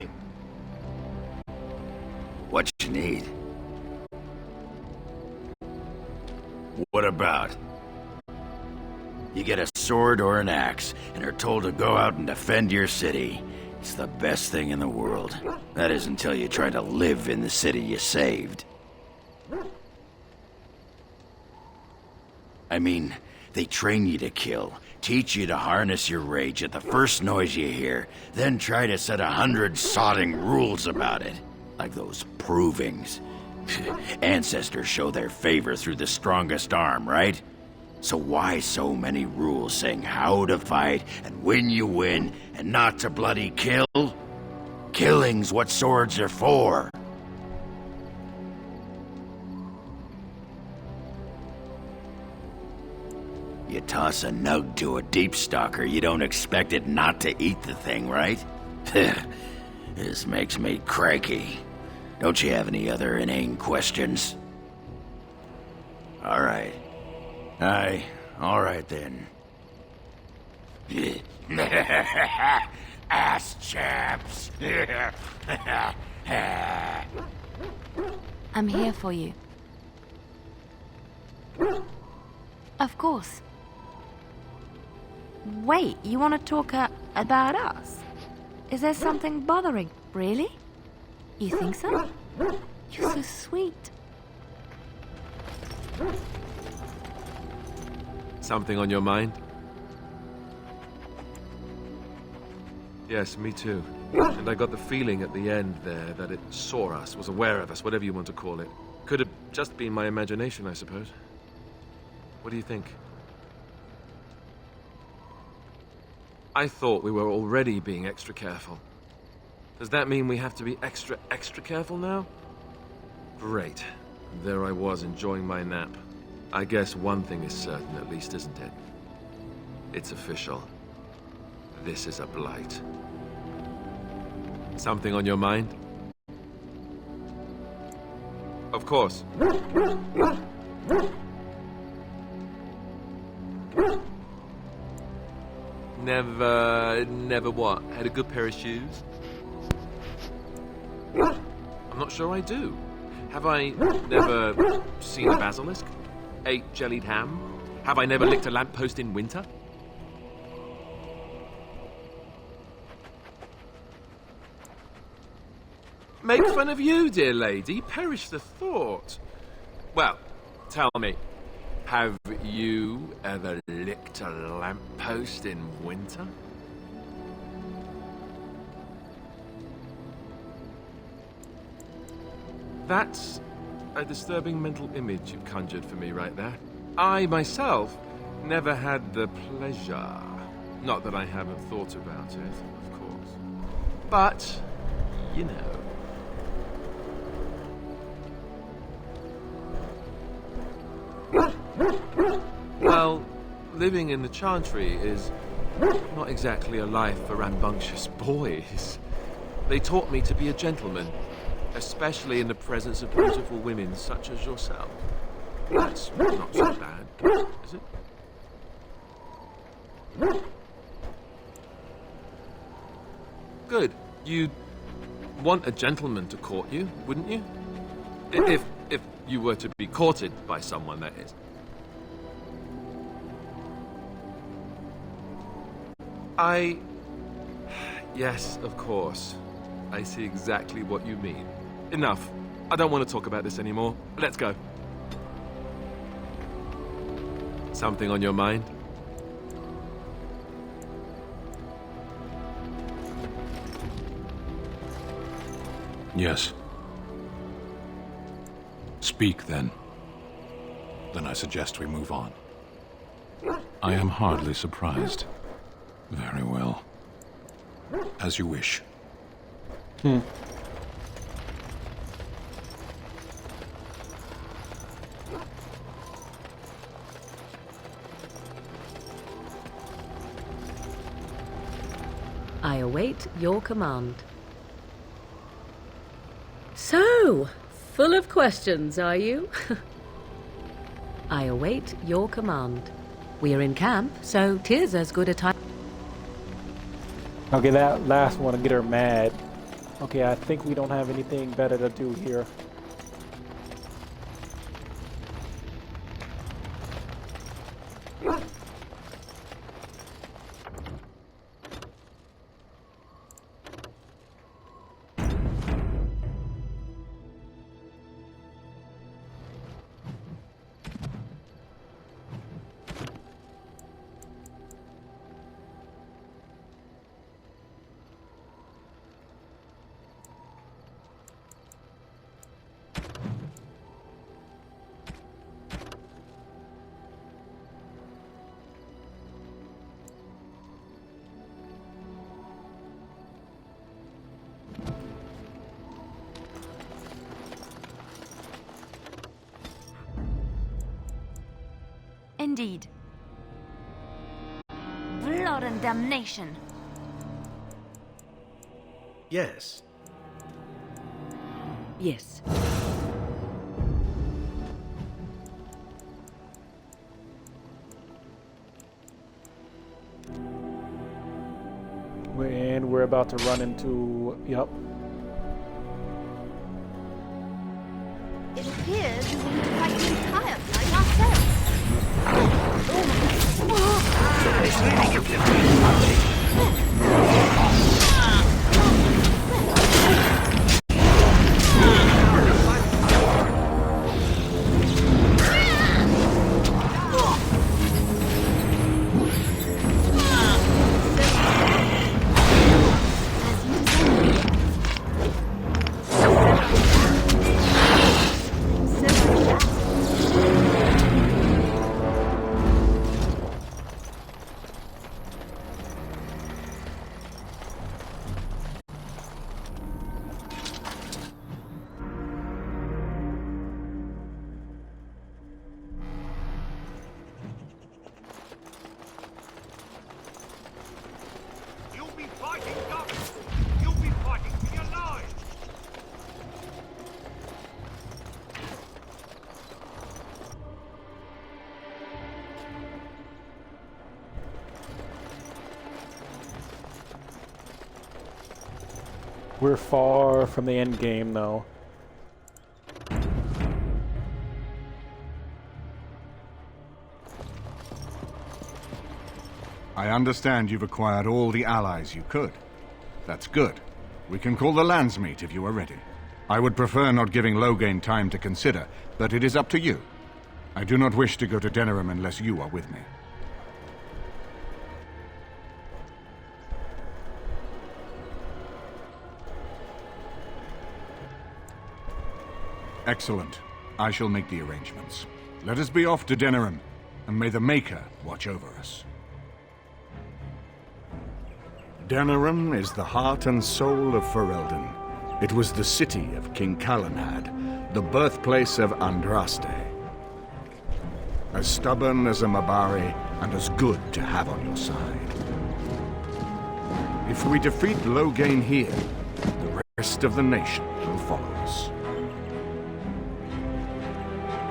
What you need? What about? You get a sword or an axe, and are told to go out and defend your city. It's the best thing in the world. That is until you try to live in the city you saved. I mean, they train you to kill, teach you to harness your rage at the first noise you hear, then try to set 100 sodding rules about it. Like those provings. Ancestors show their favor through the strongest arm, right? So why so many rules saying how to fight and when you win and not to bloody kill? Killing's what swords are for. You toss a nug to a deep stalker, you don't expect it not to eat the thing, right? This makes me cranky. Don't you have any other inane questions? All right. All right then. Ass chaps. I'm here for you. Of course. Wait, you want to talk about us? Is there something bothering? Really? You think so? You're so sweet. Something on your mind? Yes, me too. And I got the feeling at the end there that it saw us, was aware of us, whatever you want to call it. Could have just been my imagination, I suppose. What do you think? I thought we were already being extra careful. Does that mean we have to be extra careful now? Great. There I was, enjoying my nap. I guess one thing is certain, at least, isn't it? It's official. This is a blight. Something on your mind? Of course. Never what? Had a good pair of shoes? I'm not sure I do. Have I never seen a basilisk? Ate jellied ham? Have I never licked a lamppost in winter? Make fun of you, dear lady. Perish the thought. Well, tell me, have you ever licked a lamppost in winter? That's a disturbing mental image you've conjured for me right there. I, myself, never had the pleasure. Not that I haven't thought about it, of course. But, you know. Well, living in the Chantry is not exactly a life for rambunctious boys. They taught me to be a gentleman, especially in the presence of beautiful women such as yourself. That's not so bad, is it? Good. You'd want a gentleman to court you, wouldn't you? If you were to be courted by someone, that is. Yes, of course. I see exactly what you mean. Enough. I don't want to talk about this anymore. Let's go. Something on your mind? Yes. Speak, then. Then I suggest we move on. I am hardly surprised. Very well. As you wish. I await your command. So, full of questions, are you? I await your command. We are in camp, so 'tis as good a time. Okay, that last one to get her mad. Okay, I think we don't have anything better to do here. Indeed. Blood and damnation. Yes. Yes. And we're about to run into... Yep. It appears we will need to fight the entire fight ourselves. We're far from the end game, though. I understand you've acquired all the allies you could. That's good. We can call the Landsmeet if you are ready. I would prefer not giving Loghain time to consider, but it is up to you. I do not wish to go to Denerim unless you are with me. Excellent. I shall make the arrangements. Let us be off to Denerim, and may the Maker watch over us. Denerim is the heart and soul of Ferelden. It was the city of King Calenhad, the birthplace of Andraste. As stubborn as a Mabari, and as good to have on your side. If we defeat Loghain here, the rest of the nation will follow us.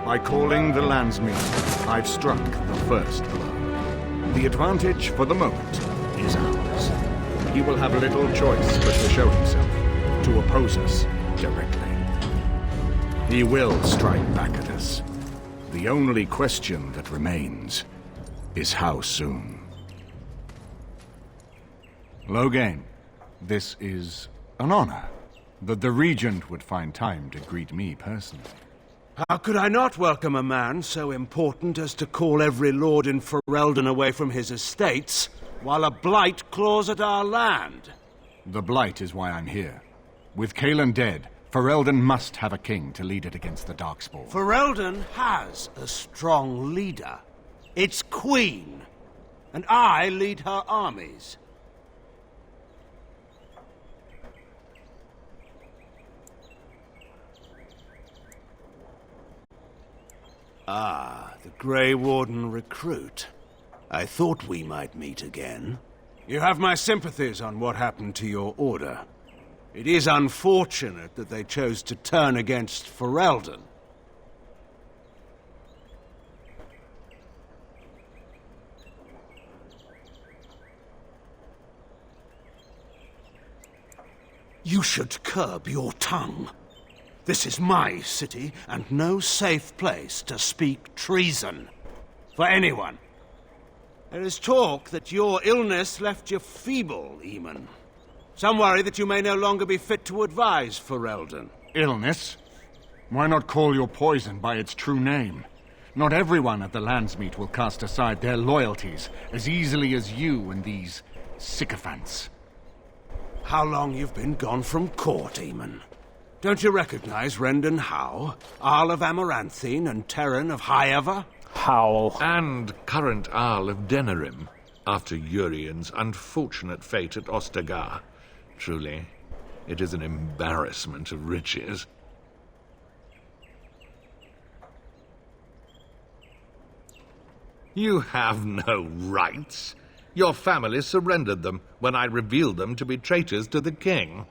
By calling the Landsmeet, I've struck the first blow. The advantage for the moment is ours. He will have little choice but to show himself, to oppose us directly. He will strike back at us. The only question that remains is how soon. Loghain, this is an honor that the Regent would find time to greet me personally. How could I not welcome a man so important as to call every lord in Ferelden away from his estates, while a blight claws at our land? The blight is why I'm here. With Cailan dead, Ferelden must have a king to lead it against the Darkspawn. Ferelden has a strong leader. Its queen. And I lead her armies. Ah, the Grey Warden recruit. I thought we might meet again. You have my sympathies on what happened to your order. It is unfortunate that they chose to turn against Ferelden. You should curb your tongue. This is my city, and no safe place to speak treason. For anyone. There is talk that your illness left you feeble, Eamon. Some worry that you may no longer be fit to advise Ferelden. Illness? Why not call your poison by its true name? Not everyone at the Landsmeet will cast aside their loyalties as easily as you and these sycophants. How long you've been gone from court, Eamon? Don't you recognize Rendon Howe, Arl of Amaranthine, and Terran of Highever? Howl. And current Arl of Denerim, after Urien's unfortunate fate at Ostagar. Truly, it is an embarrassment of riches. You have no rights. Your family surrendered them when I revealed them to be traitors to the king.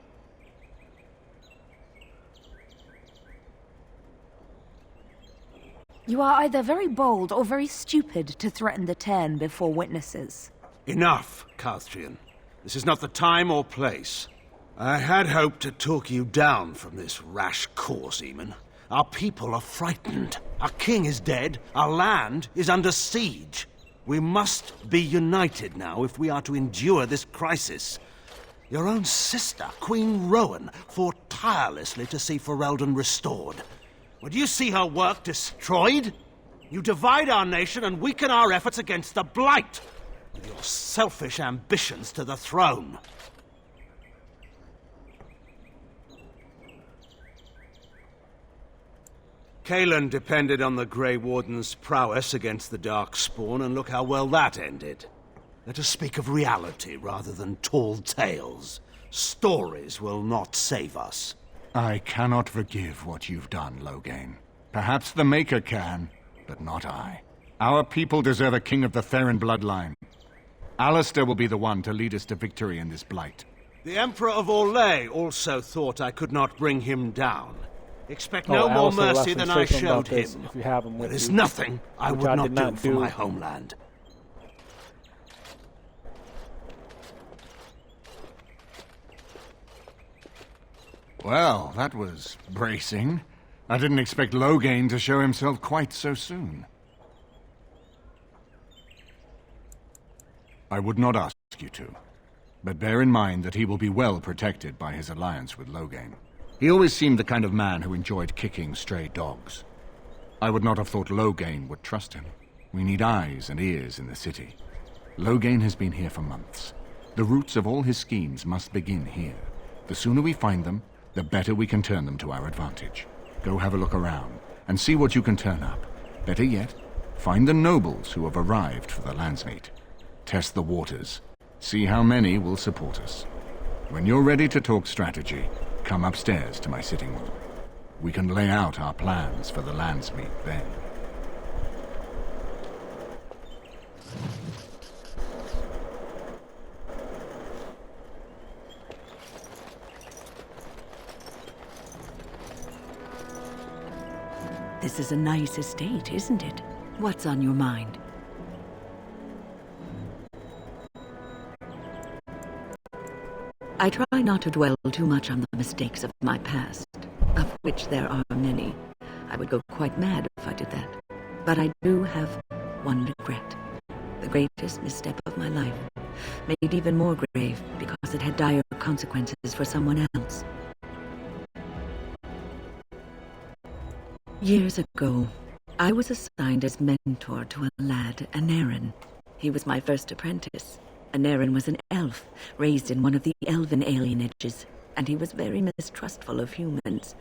You are either very bold or very stupid to threaten the Tern before witnesses. Enough, Calthrian. This is not the time or place. I had hoped to talk you down from this rash course, Eamon. Our people are frightened. Our king is dead. Our land is under siege. We must be united now if we are to endure this crisis. Your own sister, Queen Rowan, fought tirelessly to see Ferelden restored. Would you see her work destroyed? You divide our nation and weaken our efforts against the Blight, with your selfish ambitions to the throne. Cailan depended on the Grey Warden's prowess against the Darkspawn, and look how well that ended. Let us speak of reality rather than tall tales. Stories will not save us. I cannot forgive what you've done, Loghain. Perhaps the Maker can, but not I. Our people deserve a king of the Therin bloodline. Alistair will be the one to lead us to victory in this Blight. The Emperor of Orlais also thought I could not bring him down. Expect no more mercy than I showed him. If you have him with there is you, nothing I would not do for my homeland. Well, that was bracing. I didn't expect Loghain to show himself quite so soon. I would not ask you to, but bear in mind that he will be well protected by his alliance with Loghain. He always seemed the kind of man who enjoyed kicking stray dogs. I would not have thought Loghain would trust him. We need eyes and ears in the city. Loghain has been here for months. The roots of all his schemes must begin here. The sooner we find them, the better we can turn them to our advantage. Go have a look around, and see what you can turn up. Better yet, find the nobles who have arrived for the Landsmeet. Test the waters. See how many will support us. When you're ready to talk strategy, come upstairs to my sitting room. We can lay out our plans for the Landsmeet then. This is a nice estate, isn't it? What's on your mind? I try not to dwell too much on the mistakes of my past, of which there are many. I would go quite mad if I did that. But I do have one regret. The greatest misstep of my life, made even more grave because it had dire consequences for someone else. Years ago, I was assigned as mentor to a lad, Aneirin. He was my first apprentice. Aneirin was an elf, raised in one of the elven alienages, and he was very mistrustful of humans,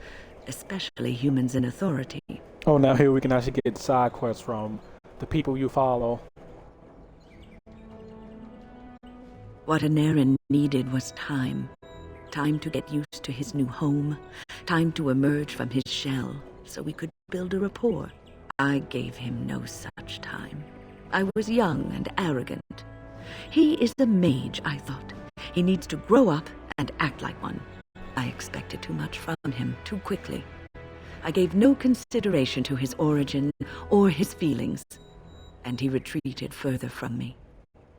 especially humans in authority. Oh, now here we can actually get side quests from the people you follow. What Aneirin needed was time. Time to get used to his new home. Time to emerge from his shell, so we could build a rapport. I gave him no such time. I was young and arrogant. He is a mage, I thought. He needs to grow up and act like one. I expected too much from him too quickly. I gave no consideration to his origin or his feelings, and he retreated further from me.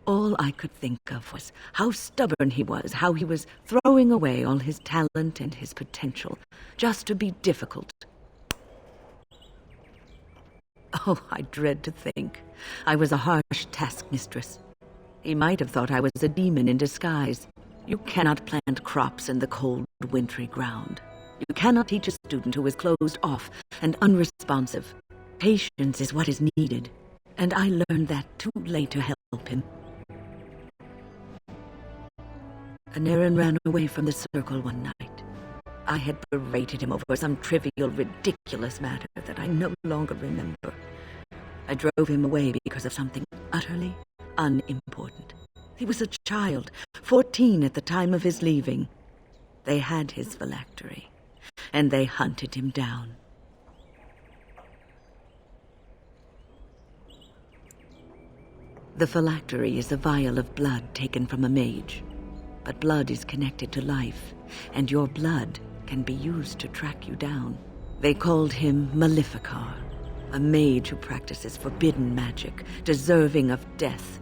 All I could think of was how stubborn he was, how he was throwing away all his talent and his potential, just to be difficult. Oh, I dread to think. I was a harsh taskmistress. He might have thought I was a demon in disguise. You cannot plant crops in the cold, wintry ground. You cannot teach a student who is closed off and unresponsive. Patience is what is needed, and I learned that too late to help him. Aneurin ran away from the circle one night. I had berated him over some trivial, ridiculous matter that I no longer remember. I drove him away because of something utterly unimportant. He was a child, 14 at the time of his leaving. They had his phylactery, and they hunted him down. The phylactery is a vial of blood taken from a mage. But blood is connected to life, and your blood can be used to track you down. They called him Maleficar, a mage who practices forbidden magic, deserving of death.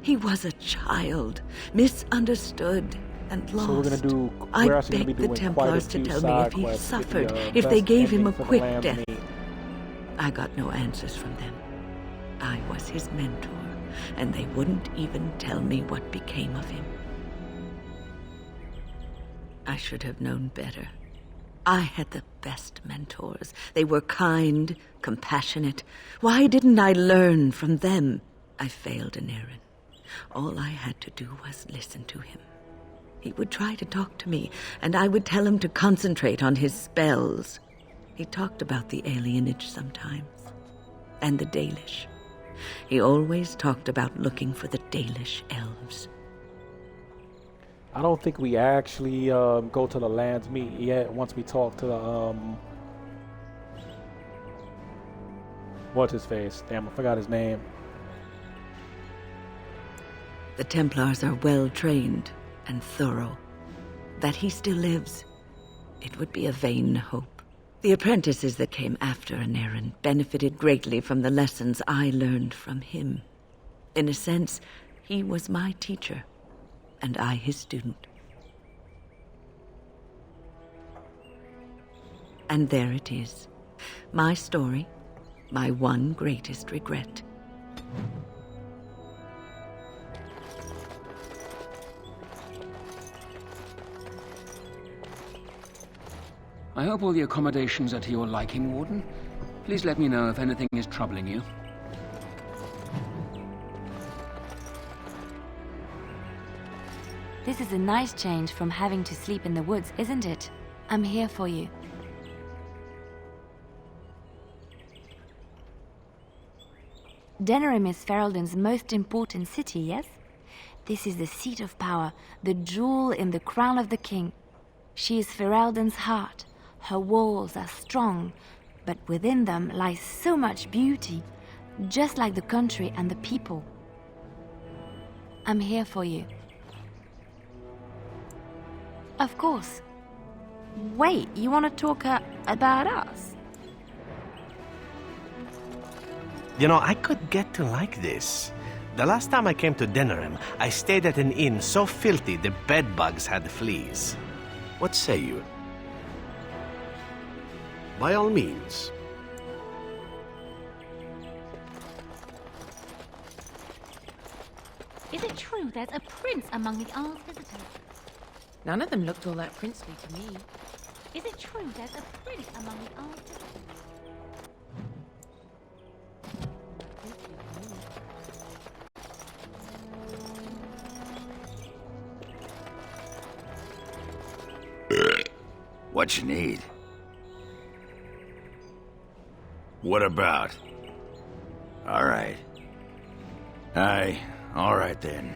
He was a child, misunderstood and lost. So I begged the Templars to tell me if he suffered, if they gave him a quick death. I got no answers from them. I was his mentor, and they wouldn't even tell me what became of him. I should have known better. I had the best mentors. They were kind, compassionate. Why didn't I learn from them? I failed Aneurin. All I had to do was listen to him. He would try to talk to me, and I would tell him to concentrate on his spells. He talked about the alienage sometimes, and the Dalish. He always talked about looking for the Dalish elves. I don't think we actually go to the Land's Meet yet once we talk to the, what's his face? Damn, I forgot his name. The Templars are well trained and thorough. That he still lives, it would be a vain hope. The apprentices that came after Aneurin benefited greatly from the lessons I learned from him. In a sense, he was my teacher, and I his student. And there it is. My story, my one greatest regret. I hope all the accommodations are to your liking, Warden. Please let me know if anything is troubling you. This is a nice change from having to sleep in the woods, isn't it? I'm here for you. Denerim is Ferelden's most important city, yes? This is the seat of power, the jewel in the crown of the king. She is Ferelden's heart. Her walls are strong, but within them lies so much beauty, just like the country and the people. I'm here for you. Of course. Wait, you want to talk about us? You know, I could get to like this. The last time I came to Denerim, I stayed at an inn so filthy the bedbugs had fleas. What say you? By all means. Is it true there's a prince among the Isle's visitors? None of them looked all that princely to me. Is it true there's a prince among the Isle's visitors? What you need? What about? All right. Aye, all right then.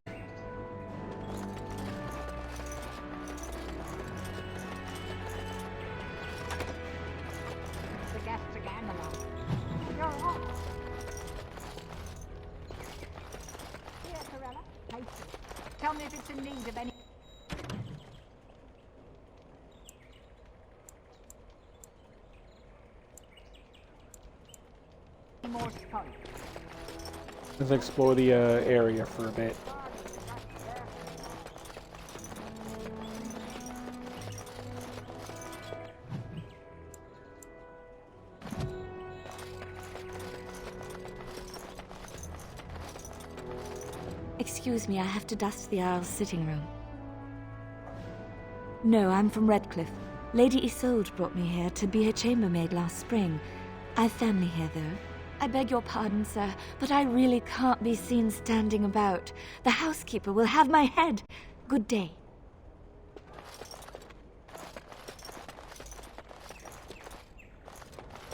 The guests again, You're off. Here, Corella. Take in need of any more spice. Let's explore the area for a bit. Excuse me, I have to dust the Isle's sitting room. No, I'm from Redcliffe. Lady Isolde brought me here to be her chambermaid last spring. I've family here, though. I beg your pardon, sir, but I really can't be seen standing about. The housekeeper will have my head. Good day.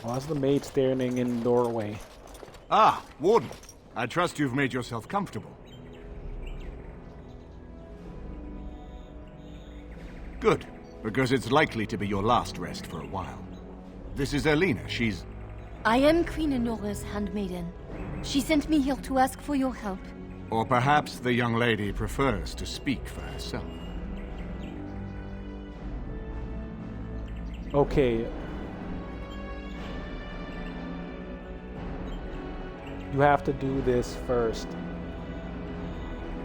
Why's the maid standing in the doorway? Ah, Warden. I trust you've made yourself comfortable. Good, because it's likely to be your last rest for a while. This is Erlina. She's... I am Queen Enora's handmaiden. She sent me here to ask for your help. Or perhaps the young lady prefers to speak for herself. Okay. You have to do this first.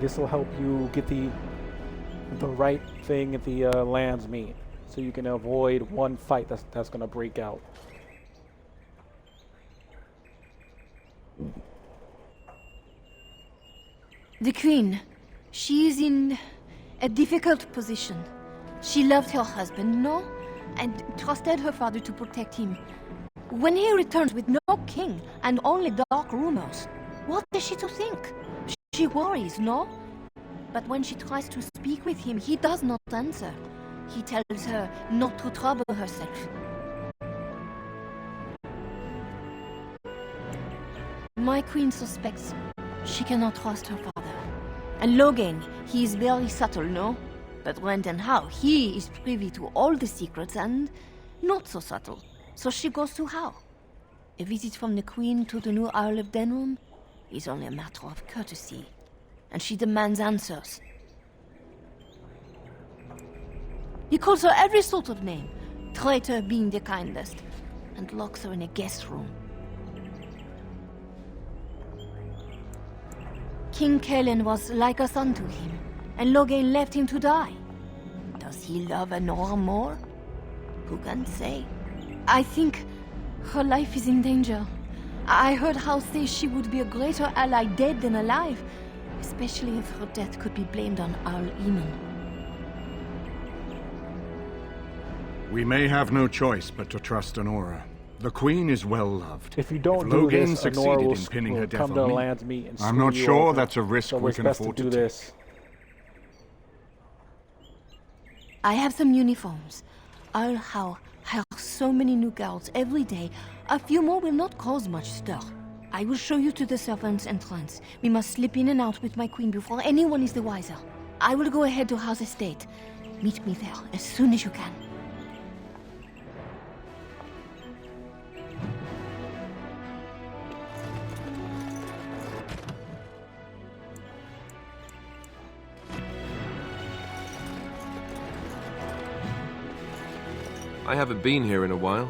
This will help you get the right thing at the Landsmeet, so you can avoid one fight that's gonna break out. The Queen, she is in a difficult position. She loved her husband, no? And trusted her father to protect him. When he returns with no king and only dark rumors, what is she to think? She worries, no? But when she tries to speak with him, he does not answer. He tells her not to trouble herself. My queen suspects she cannot trust her father. And Logain, he is very subtle, no? But when and how, he is privy to all the secrets and not so subtle. So she goes to how? A visit from the queen to the new Isle of Denrum is only a matter of courtesy. And she demands answers. He calls her every sort of name, traitor being the kindest, and locks her in a guest room. King Kellen was like a son to him, and Logain left him to die. Does he love Enora more? Who can say? I think her life is in danger. I heard House say she would be a greater ally dead than alive, especially if her death could be blamed on Arl Eamon. We may have no choice but to trust Enora. The Queen is well loved. If you don't do this, Enora will come to Landsmeet and I'm not sure that's a risk we can afford to take. I have some uniforms. I'll hire so many new guards every day. A few more will not cause much stir. I will show you to the servants' entrance. We must slip in and out with my queen before anyone is the wiser. I will go ahead to House Estate. Meet me there as soon as you can. I haven't been here in a while.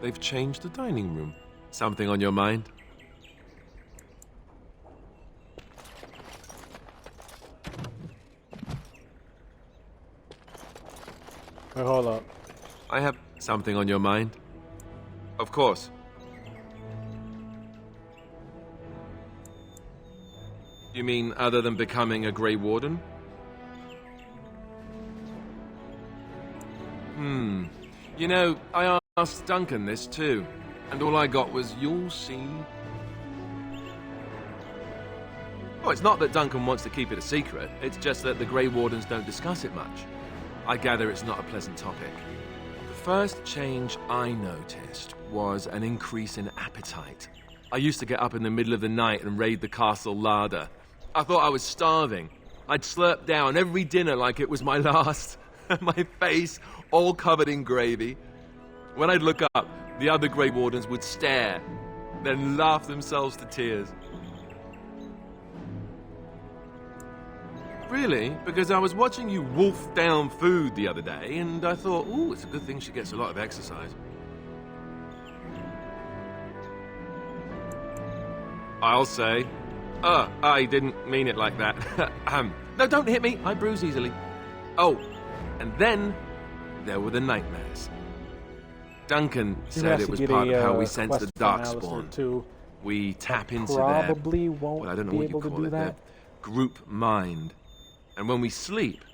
They've changed the dining room. Something on your mind? Wait, hold up. I have something on your mind. Of course. You mean other than becoming a Grey Warden? You know, I asked Duncan this too, and all I got was, "You'll see." Oh, it's not that Duncan wants to keep it a secret, it's just that the Grey Wardens don't discuss it much. I gather it's not a pleasant topic. The first change I noticed was an increase in appetite. I used to get up in the middle of the night and raid the castle larder. I thought I was starving. I'd slurp down every dinner like it was my last. My face all covered in gravy. When I'd look up, the other Grey Wardens would stare, then laugh themselves to tears. Really? Because I was watching you wolf down food the other day, and I thought, ooh, it's a good thing she gets a lot of exercise. I'll say. I didn't mean it like that. No, don't hit me. I bruise easily. Oh, and then there were the nightmares. Duncan said it was part of how we sense the Darkspawn. We tap into their, well, I don't know what you call it, their group mind. And when we sleep,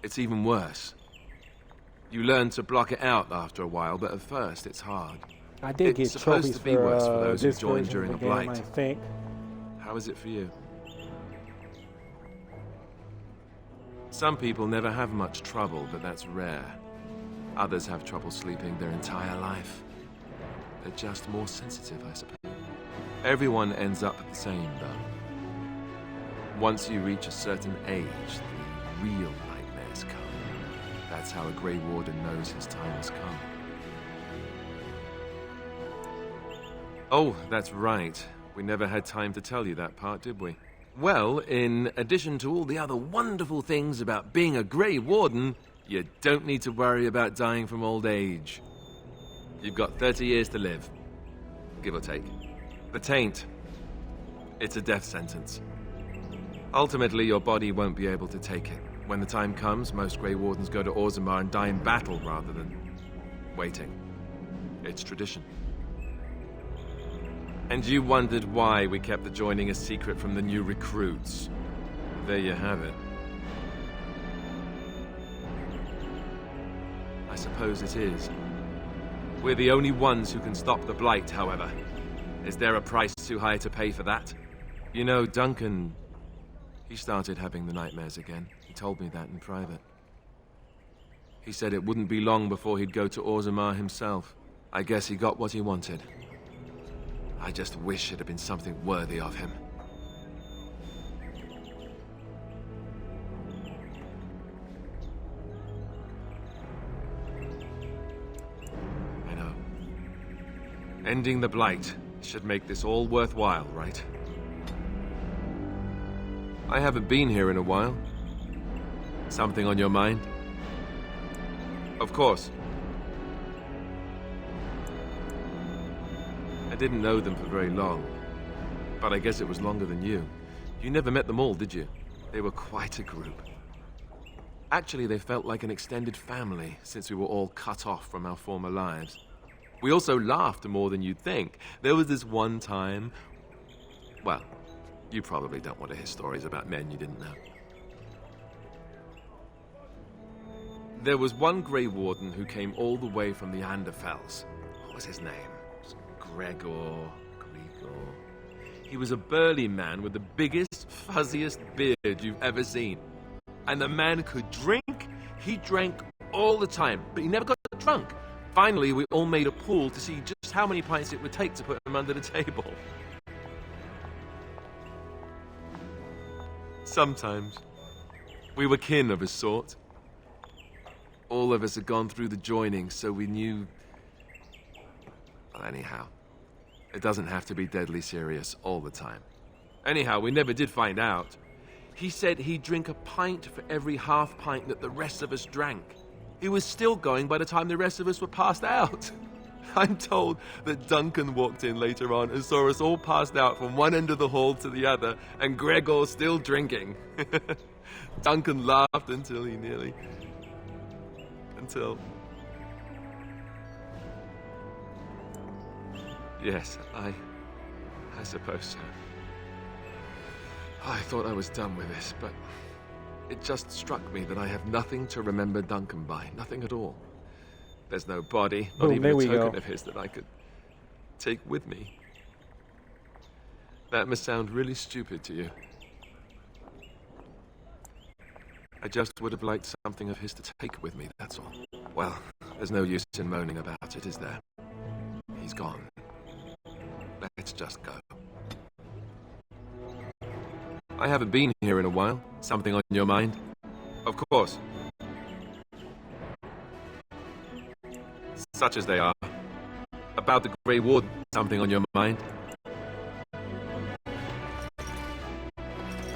it's even worse. You learn to block it out after a while, but at first it's hard. I did get supposed to be worse for those who joined during the the Blight. I think. How is it for you? Some people never have much trouble, but that's rare. Others have trouble sleeping their entire life. They're just more sensitive, I suppose. Everyone ends up the same, though. Once you reach a certain age, the real nightmares come. That's how a Grey Warden knows his time has come. Oh, that's right. We never had time to tell you that part, did we? Well, in addition to all the other wonderful things about being a Grey Warden, you don't need to worry about dying from old age. You've got 30 years to live, give or take. The Taint, it's a death sentence. Ultimately, your body won't be able to take it. When the time comes, most Grey Wardens go to Orzammar and die in battle rather than waiting. It's tradition. And you wondered why we kept the joining a secret from the new recruits. There you have it. I suppose it is. We're the only ones who can stop the Blight, however. Is there a price too high to pay for that? You know, Duncan, he started having the nightmares again. He told me that in private. He said it wouldn't be long before he'd go to Orzammar himself. I guess he got what he wanted. I just wish it had been something worthy of him. I know. Ending the Blight should make this all worthwhile, right? I haven't been here in a while. Something on your mind? Of course. I didn't know them for very long, but I guess it was longer than you. You never met them all, did you? They were quite a group. Actually, they felt like an extended family, since we were all cut off from our former lives. We also laughed more than you'd think. There was this one time... Well, you probably don't want to hear stories about men you didn't know. There was one Grey Warden who came all the way from the Anderfells. What was his name? Gregor. He was a burly man with the biggest, fuzziest beard you've ever seen. And the man could drink. He drank all the time, but he never got drunk. Finally, we all made a pool to see just how many pints it would take to put him under the table. Sometimes, we were kin of a sort. All of us had gone through the joining, so we knew... Well, anyhow, it doesn't have to be deadly serious all the time. Anyhow, we never did find out. He said he'd drink a pint for every half pint that the rest of us drank. He was still going by the time the rest of us were passed out. I'm told that Duncan walked in later on and saw us all passed out from one end of the hall to the other, and Gregor still drinking. Duncan laughed until he nearly... Until... Yes, I suppose so. I thought I was done with this, but it just struck me that I have nothing to remember Duncan by. Nothing at all. There's no body, not even a token of his that I could take with me. That must sound really stupid to you. I just would have liked something of his to take with me, that's all. Well, there's no use in moaning about it, is there? He's gone. Let's just go. I haven't been here in a while. Something on your mind? Of course. Such as they are. About the Grey Warden. Something on your mind?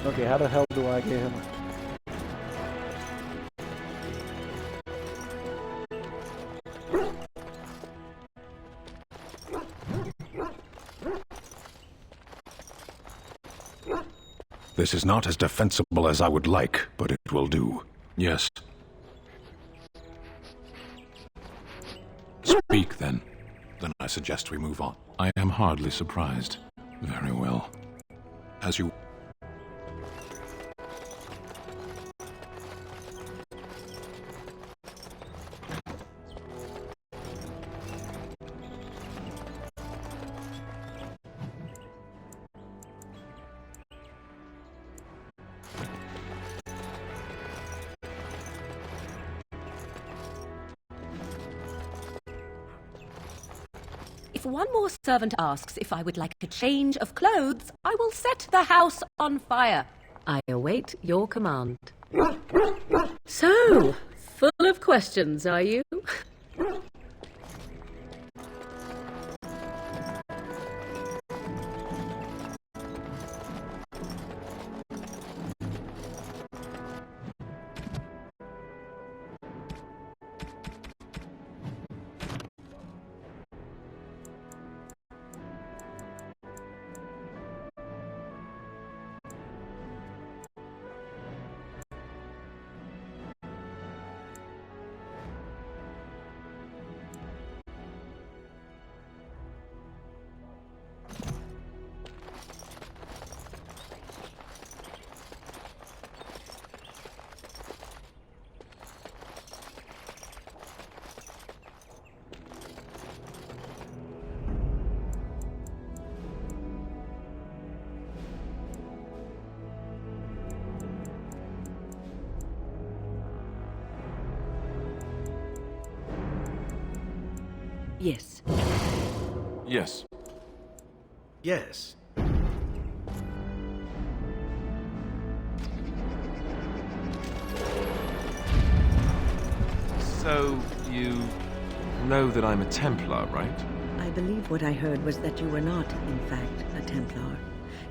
Okay, how the hell do I get him This is not as defensible as I would like, but it will do. Yes. Speak, then. Then I suggest we move on. I am hardly surprised. Very well. As you... If one more servant asks if I would like a change of clothes, I will set the house on fire. I await your command. So, full of questions, are you? Yes. Yes. Yes. So, you know that I'm a Templar, right? I believe what I heard was that you were not, in fact, a Templar.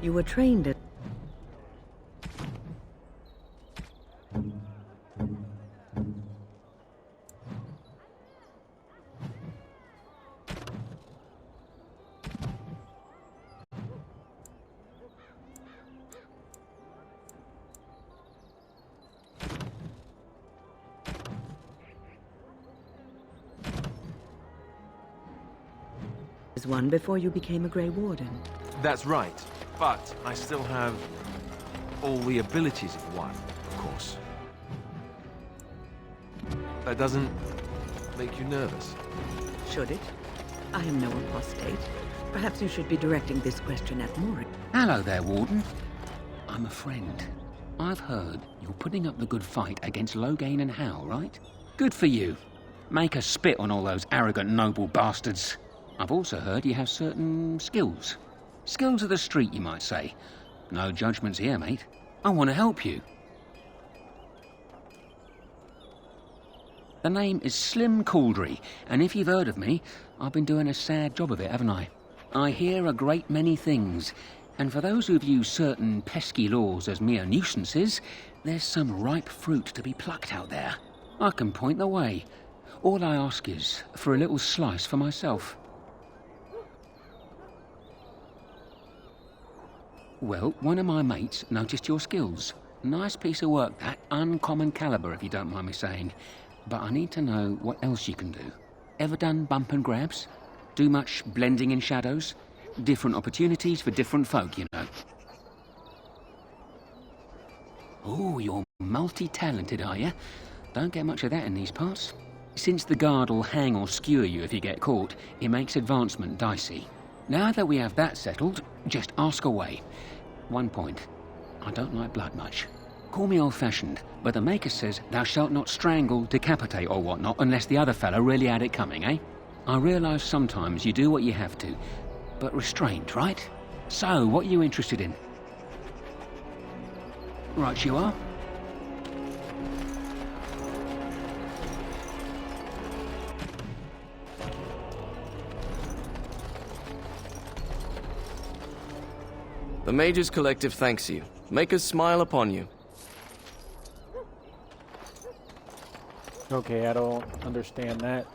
You were trained at... one before you became a Grey Warden. That's right, but I still have all the abilities of one, of course. That doesn't make you nervous? Should it? I am no apostate. Perhaps you should be directing this question at Mori. Hello there, Warden. I'm a friend. I've heard you're putting up the good fight against Loghain and Howe, right? Good for you. Make us spit on all those arrogant noble bastards. I've also heard you have certain skills. Skills of the street, you might say. No judgments here, mate. I want to help you. The name is Slim Cauldry, and if you've heard of me, I've been doing a sad job of it, haven't I? I hear a great many things, and for those who view certain pesky laws as mere nuisances, there's some ripe fruit to be plucked out there. I can point the way. All I ask is for a little slice for myself. Well, one of my mates noticed your skills. Nice piece of work, that. Uncommon caliber, if you don't mind me saying. But I need to know what else you can do. Ever done bump and grabs? Do much blending in shadows? Different opportunities for different folk, you know. Oh, you're multi-talented, are you? Don't get much of that in these parts. Since the guard will hang or skewer you if you get caught, it makes advancement dicey. Now that we have that settled, just ask away. One point. I don't like blood much. Call me old-fashioned, but the Maker says thou shalt not strangle, decapitate or whatnot unless the other fellow really had it coming, eh? I realise sometimes you do what you have to, but restraint, right? So, what are you interested in? Right you are. The Mages Collective thanks you. Make us smile upon you. Okay, I don't understand that.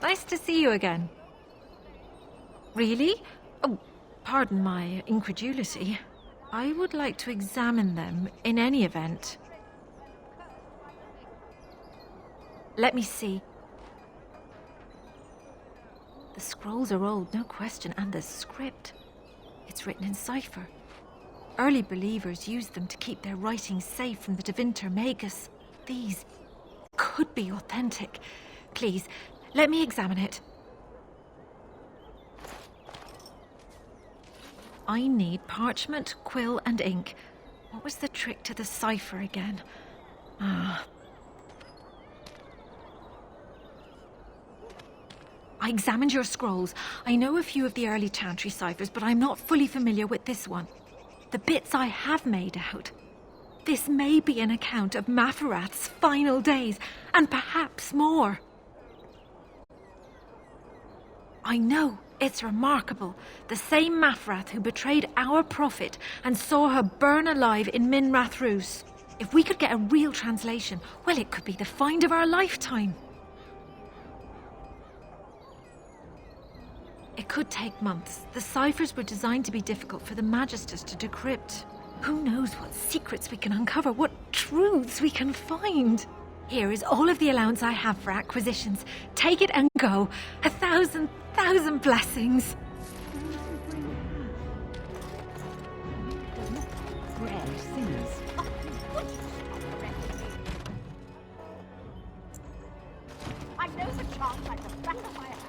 Nice to see you again. Really? Oh, pardon my incredulity. I would like to examine them in any event. Let me see. The scrolls are old, no question, and the script. It's written in cipher. Early believers used them to keep their writings safe from the Tevinter Magus. These could be authentic. Please, let me examine it. I need parchment, quill, and ink. What was the trick to the cipher again? I examined your scrolls. I know a few of the early Chantry ciphers, but I'm not fully familiar with this one. The bits I have made out. This may be an account of Maferath's final days, and perhaps more. I know, it's remarkable. The same Maferath who betrayed our prophet and saw her burn alive in Minrath Rus. If we could get a real translation, well, it could be the find of our lifetime. It could take months. The ciphers were designed to be difficult for the Magisters to decrypt. Who knows what secrets we can uncover, what truths we can find. Here is all of the allowance I have for acquisitions. Take it and go. 1,000 blessings. I know the charms like the back of my hand.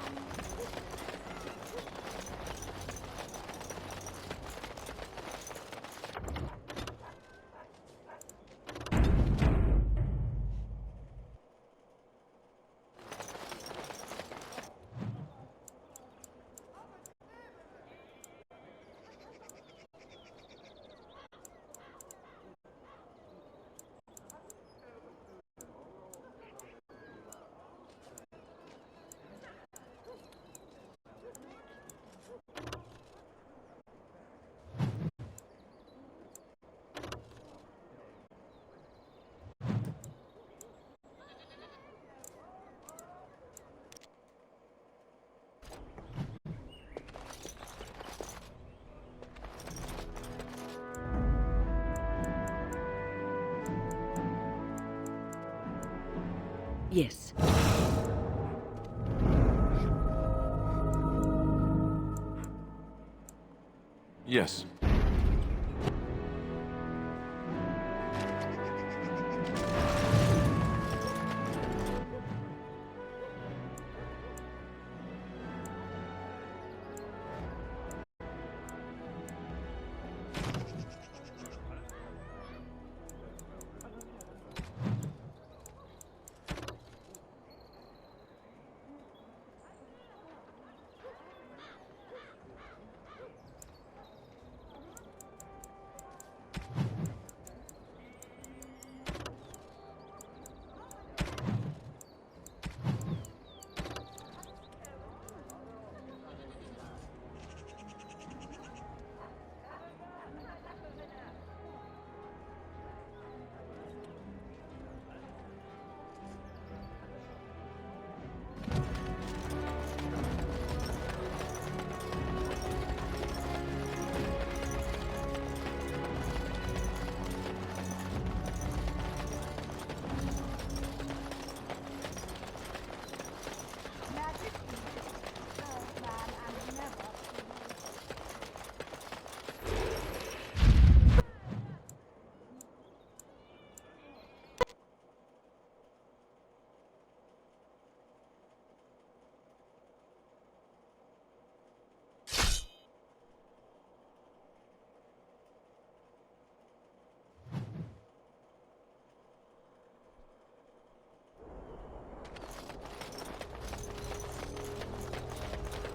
Yes. Yes.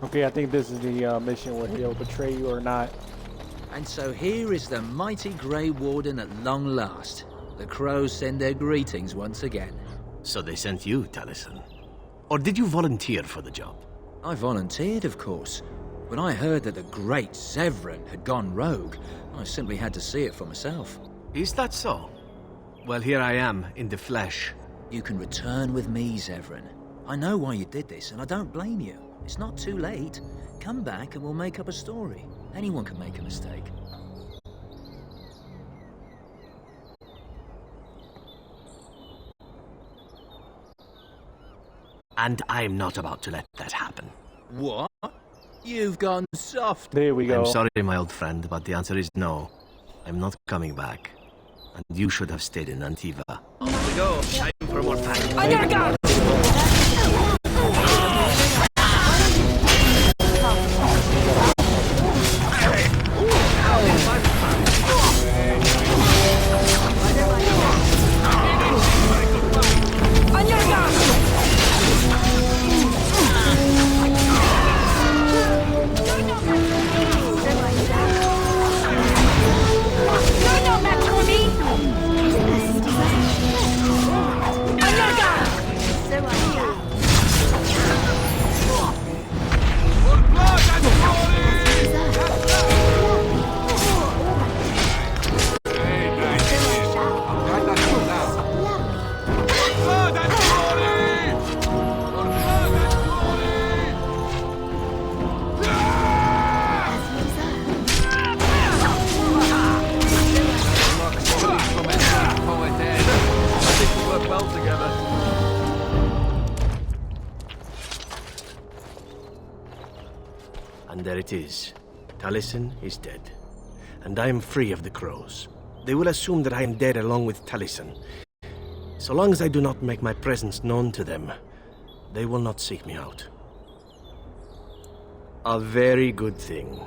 Okay, I think this is the mission where he'll betray you or not. And so here is the mighty Grey Warden at long last. The crows send their greetings once again. So they sent you, Taliesin? Or did you volunteer for the job? I volunteered, of course. When I heard that the great Zevran had gone rogue, I simply had to see it for myself. Is that so? Well, here I am, in the flesh. You can return with me, Zevran. I know why you did this, and I don't blame you. It's not too late. Come back and we'll make up a story. Anyone can make a mistake. And I'm not about to let that happen. What? You've gone soft. There we go. I'm sorry, my old friend, but the answer is no. I'm not coming back. And you should have stayed in Antiva. Off we go. Time for more time. On your guard! And there it is. Taliesin is dead. And I am free of the crows. They will assume that I am dead along with Taliesin. So long as I do not make my presence known to them, they will not seek me out. A very good thing.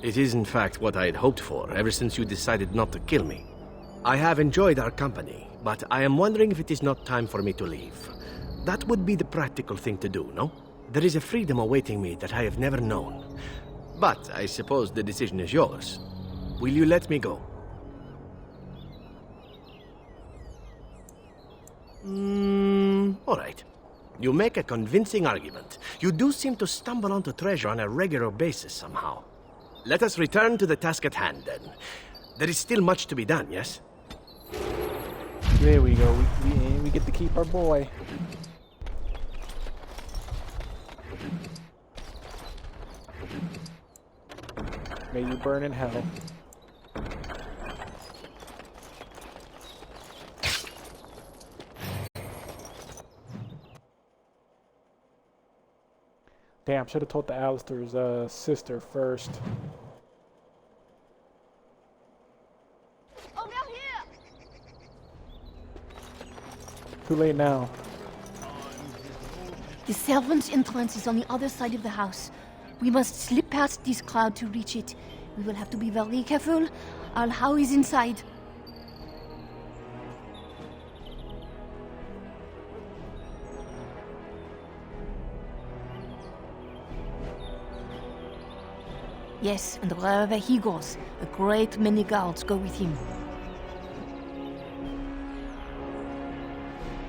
It is in fact what I had hoped for ever since you decided not to kill me. I have enjoyed our company, but I am wondering if it is not time for me to leave. That would be the practical thing to do, no? There is a freedom awaiting me that I have never known. But I suppose the decision is yours. Will you let me go? All right. You make a convincing argument. You do seem to stumble onto treasure on a regular basis somehow. Let us return to the task at hand, then. There is still much to be done, yes? There we go. We get to keep our boy. May you burn in hell. Damn, should have told the Alistair's sister first. Oh, now here! Too late now. The servants' entrance is on the other side of the house. We must slip past this crowd to reach it. We will have to be very careful. Al-How is inside. Yes, and wherever he goes, a great many guards go with him.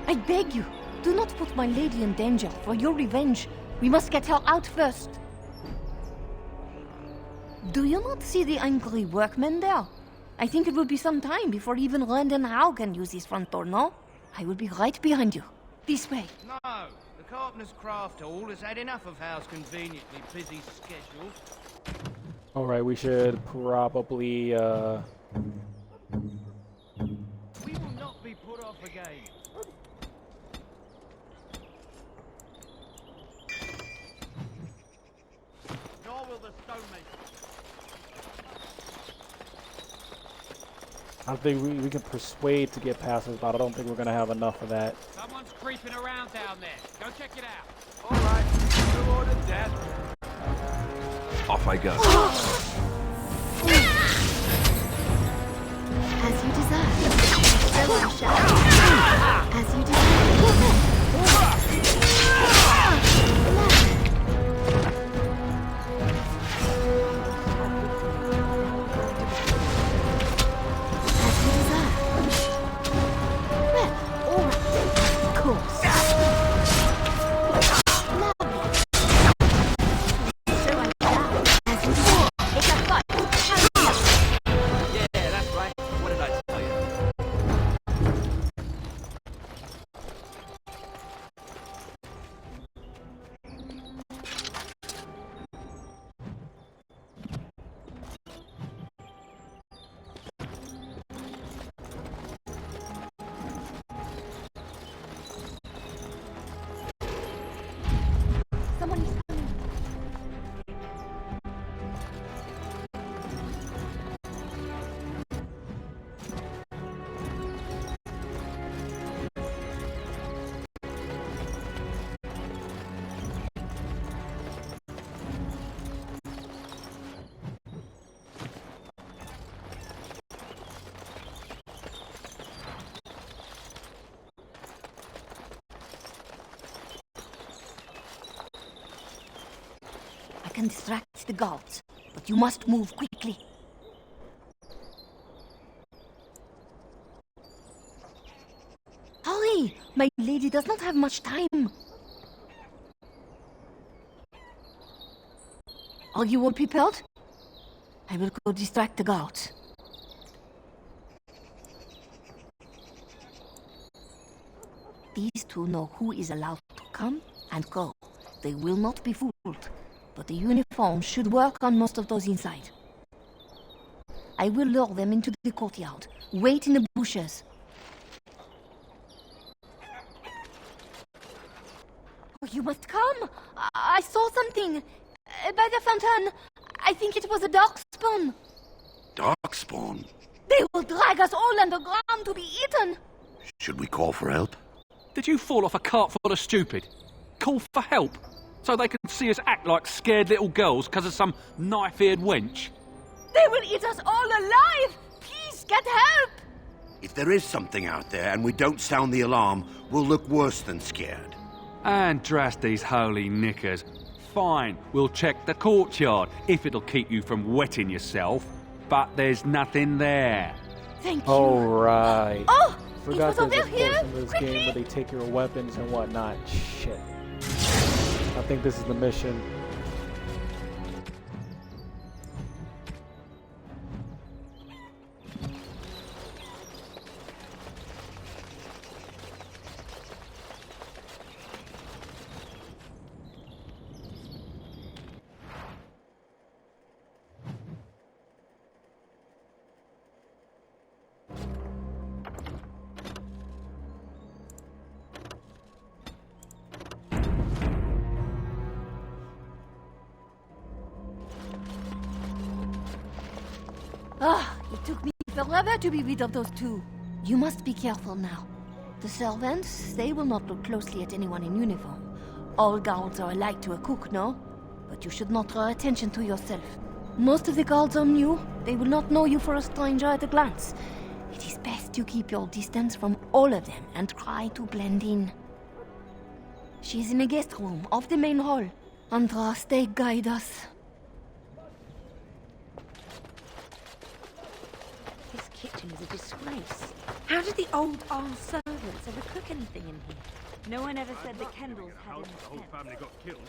I beg you, do not put my lady in danger for your revenge. We must get her out first. Do you not see the angry workmen there? I think it will be some time before even Randon Howe can use his front door, no? I will be right behind you. This way. No, the Carpenter's Craft Hall has had enough of Howe's conveniently busy schedule. Alright, we should probably, We will not be put off again. Nor will the stonemason. I think we can persuade to get past this, but I don't think we're going to have enough of that. Someone's creeping around down there. Go check it out. All right. Who ordered that? Off I go. As you desire. So I shall. As you desire. can distract the guards, but you must move quickly. Hurry! My lady does not have much time. Are you all prepared? I will go distract the guards. These two know who is allowed to come and go. They will not be fooled, but the uniform should work on most of those inside. I will lure them into the courtyard. Wait in the bushes. Oh, you must come! I saw something! By the fountain! I think it was a darkspawn! Darkspawn? They will drag us all underground to be eaten! Should we call for help? Did you fall off a cart full of stupid? Call for help? So they can see us act like scared little girls because of some knife-eared wench? They will eat us all alive! Please, get help! If there is something out there and we don't sound the alarm, we'll look worse than scared. And drast these holy knickers. Fine, we'll check the courtyard, if it'll keep you from wetting yourself. But there's nothing there. Thank you. Alright. Oh! Forgot it was there's over a here! portion of this Quickly! game where they take your weapons and whatnot. Shit. I think this is the mission. It took me forever to be rid of those two. You must be careful now. The servants, they will not look closely at anyone in uniform. All guards are alike to a cook, no? But you should not draw attention to yourself. Most of the guards are new. They will not know you for a stranger at a glance. It is best you keep your distance from all of them and try to blend in. She is in the guest room off the main hall. Andraste, guide us. This kitchen is a disgrace. How did the old servants ever cook anything in here? No one ever said the Kendalls had any The whole family got killed.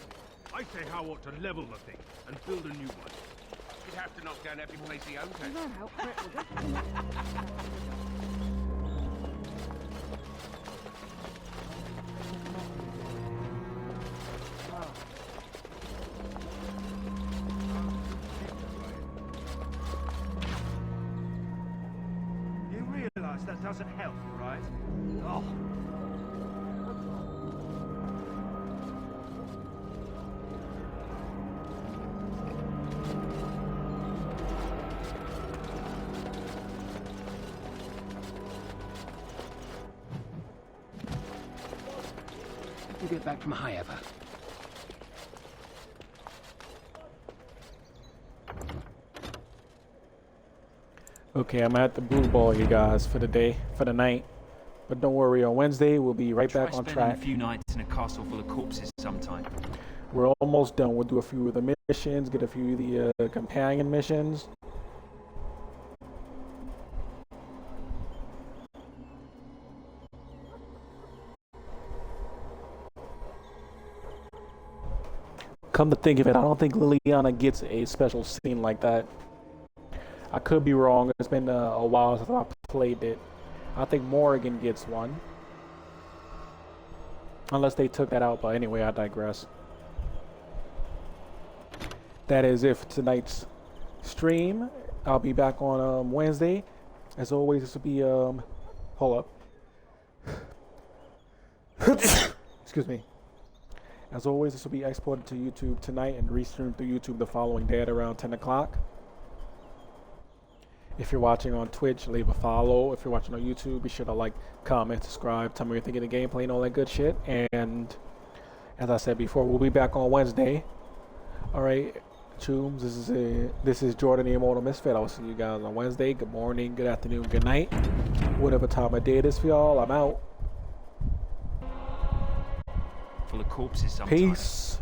I say How ought to level the thing and build a new one. You'd have to knock down every place he owns. You realise that doesn't help, right? Oh. You get back from Highever. Okay, I'm at the blue ball, you guys, for the night. But don't worry, on Wednesday we'll be right back on track. A few nights in a castle full of corpses sometime. We're almost done. We'll do a few of the missions, get a few of the companion missions. Come to think of it, I don't think Liliana gets a special scene like that. I could be wrong. It's been a while since I played it. I think Morrigan gets one. Unless they took that out, but anyway, I digress. That is it for tonight's stream. I'll be back on Wednesday. As always, this will be, hold up. Excuse me. As always, this will be exported to YouTube tonight and restreamed through YouTube the following day at around 10 o'clock. If you're watching on Twitch, leave a follow. If you're watching on YouTube, be sure to like, comment, subscribe, tell me what you're thinking of the gameplay and all that good shit. And as I said before, we'll be back on Wednesday. Alright, Chooms, this is Jordan the Immortal Misfit. I'll see you guys on Wednesday. Good morning, good afternoon, good night. Whatever time of day it is for y'all, I'm out. Full of corpses sometimes. Peace.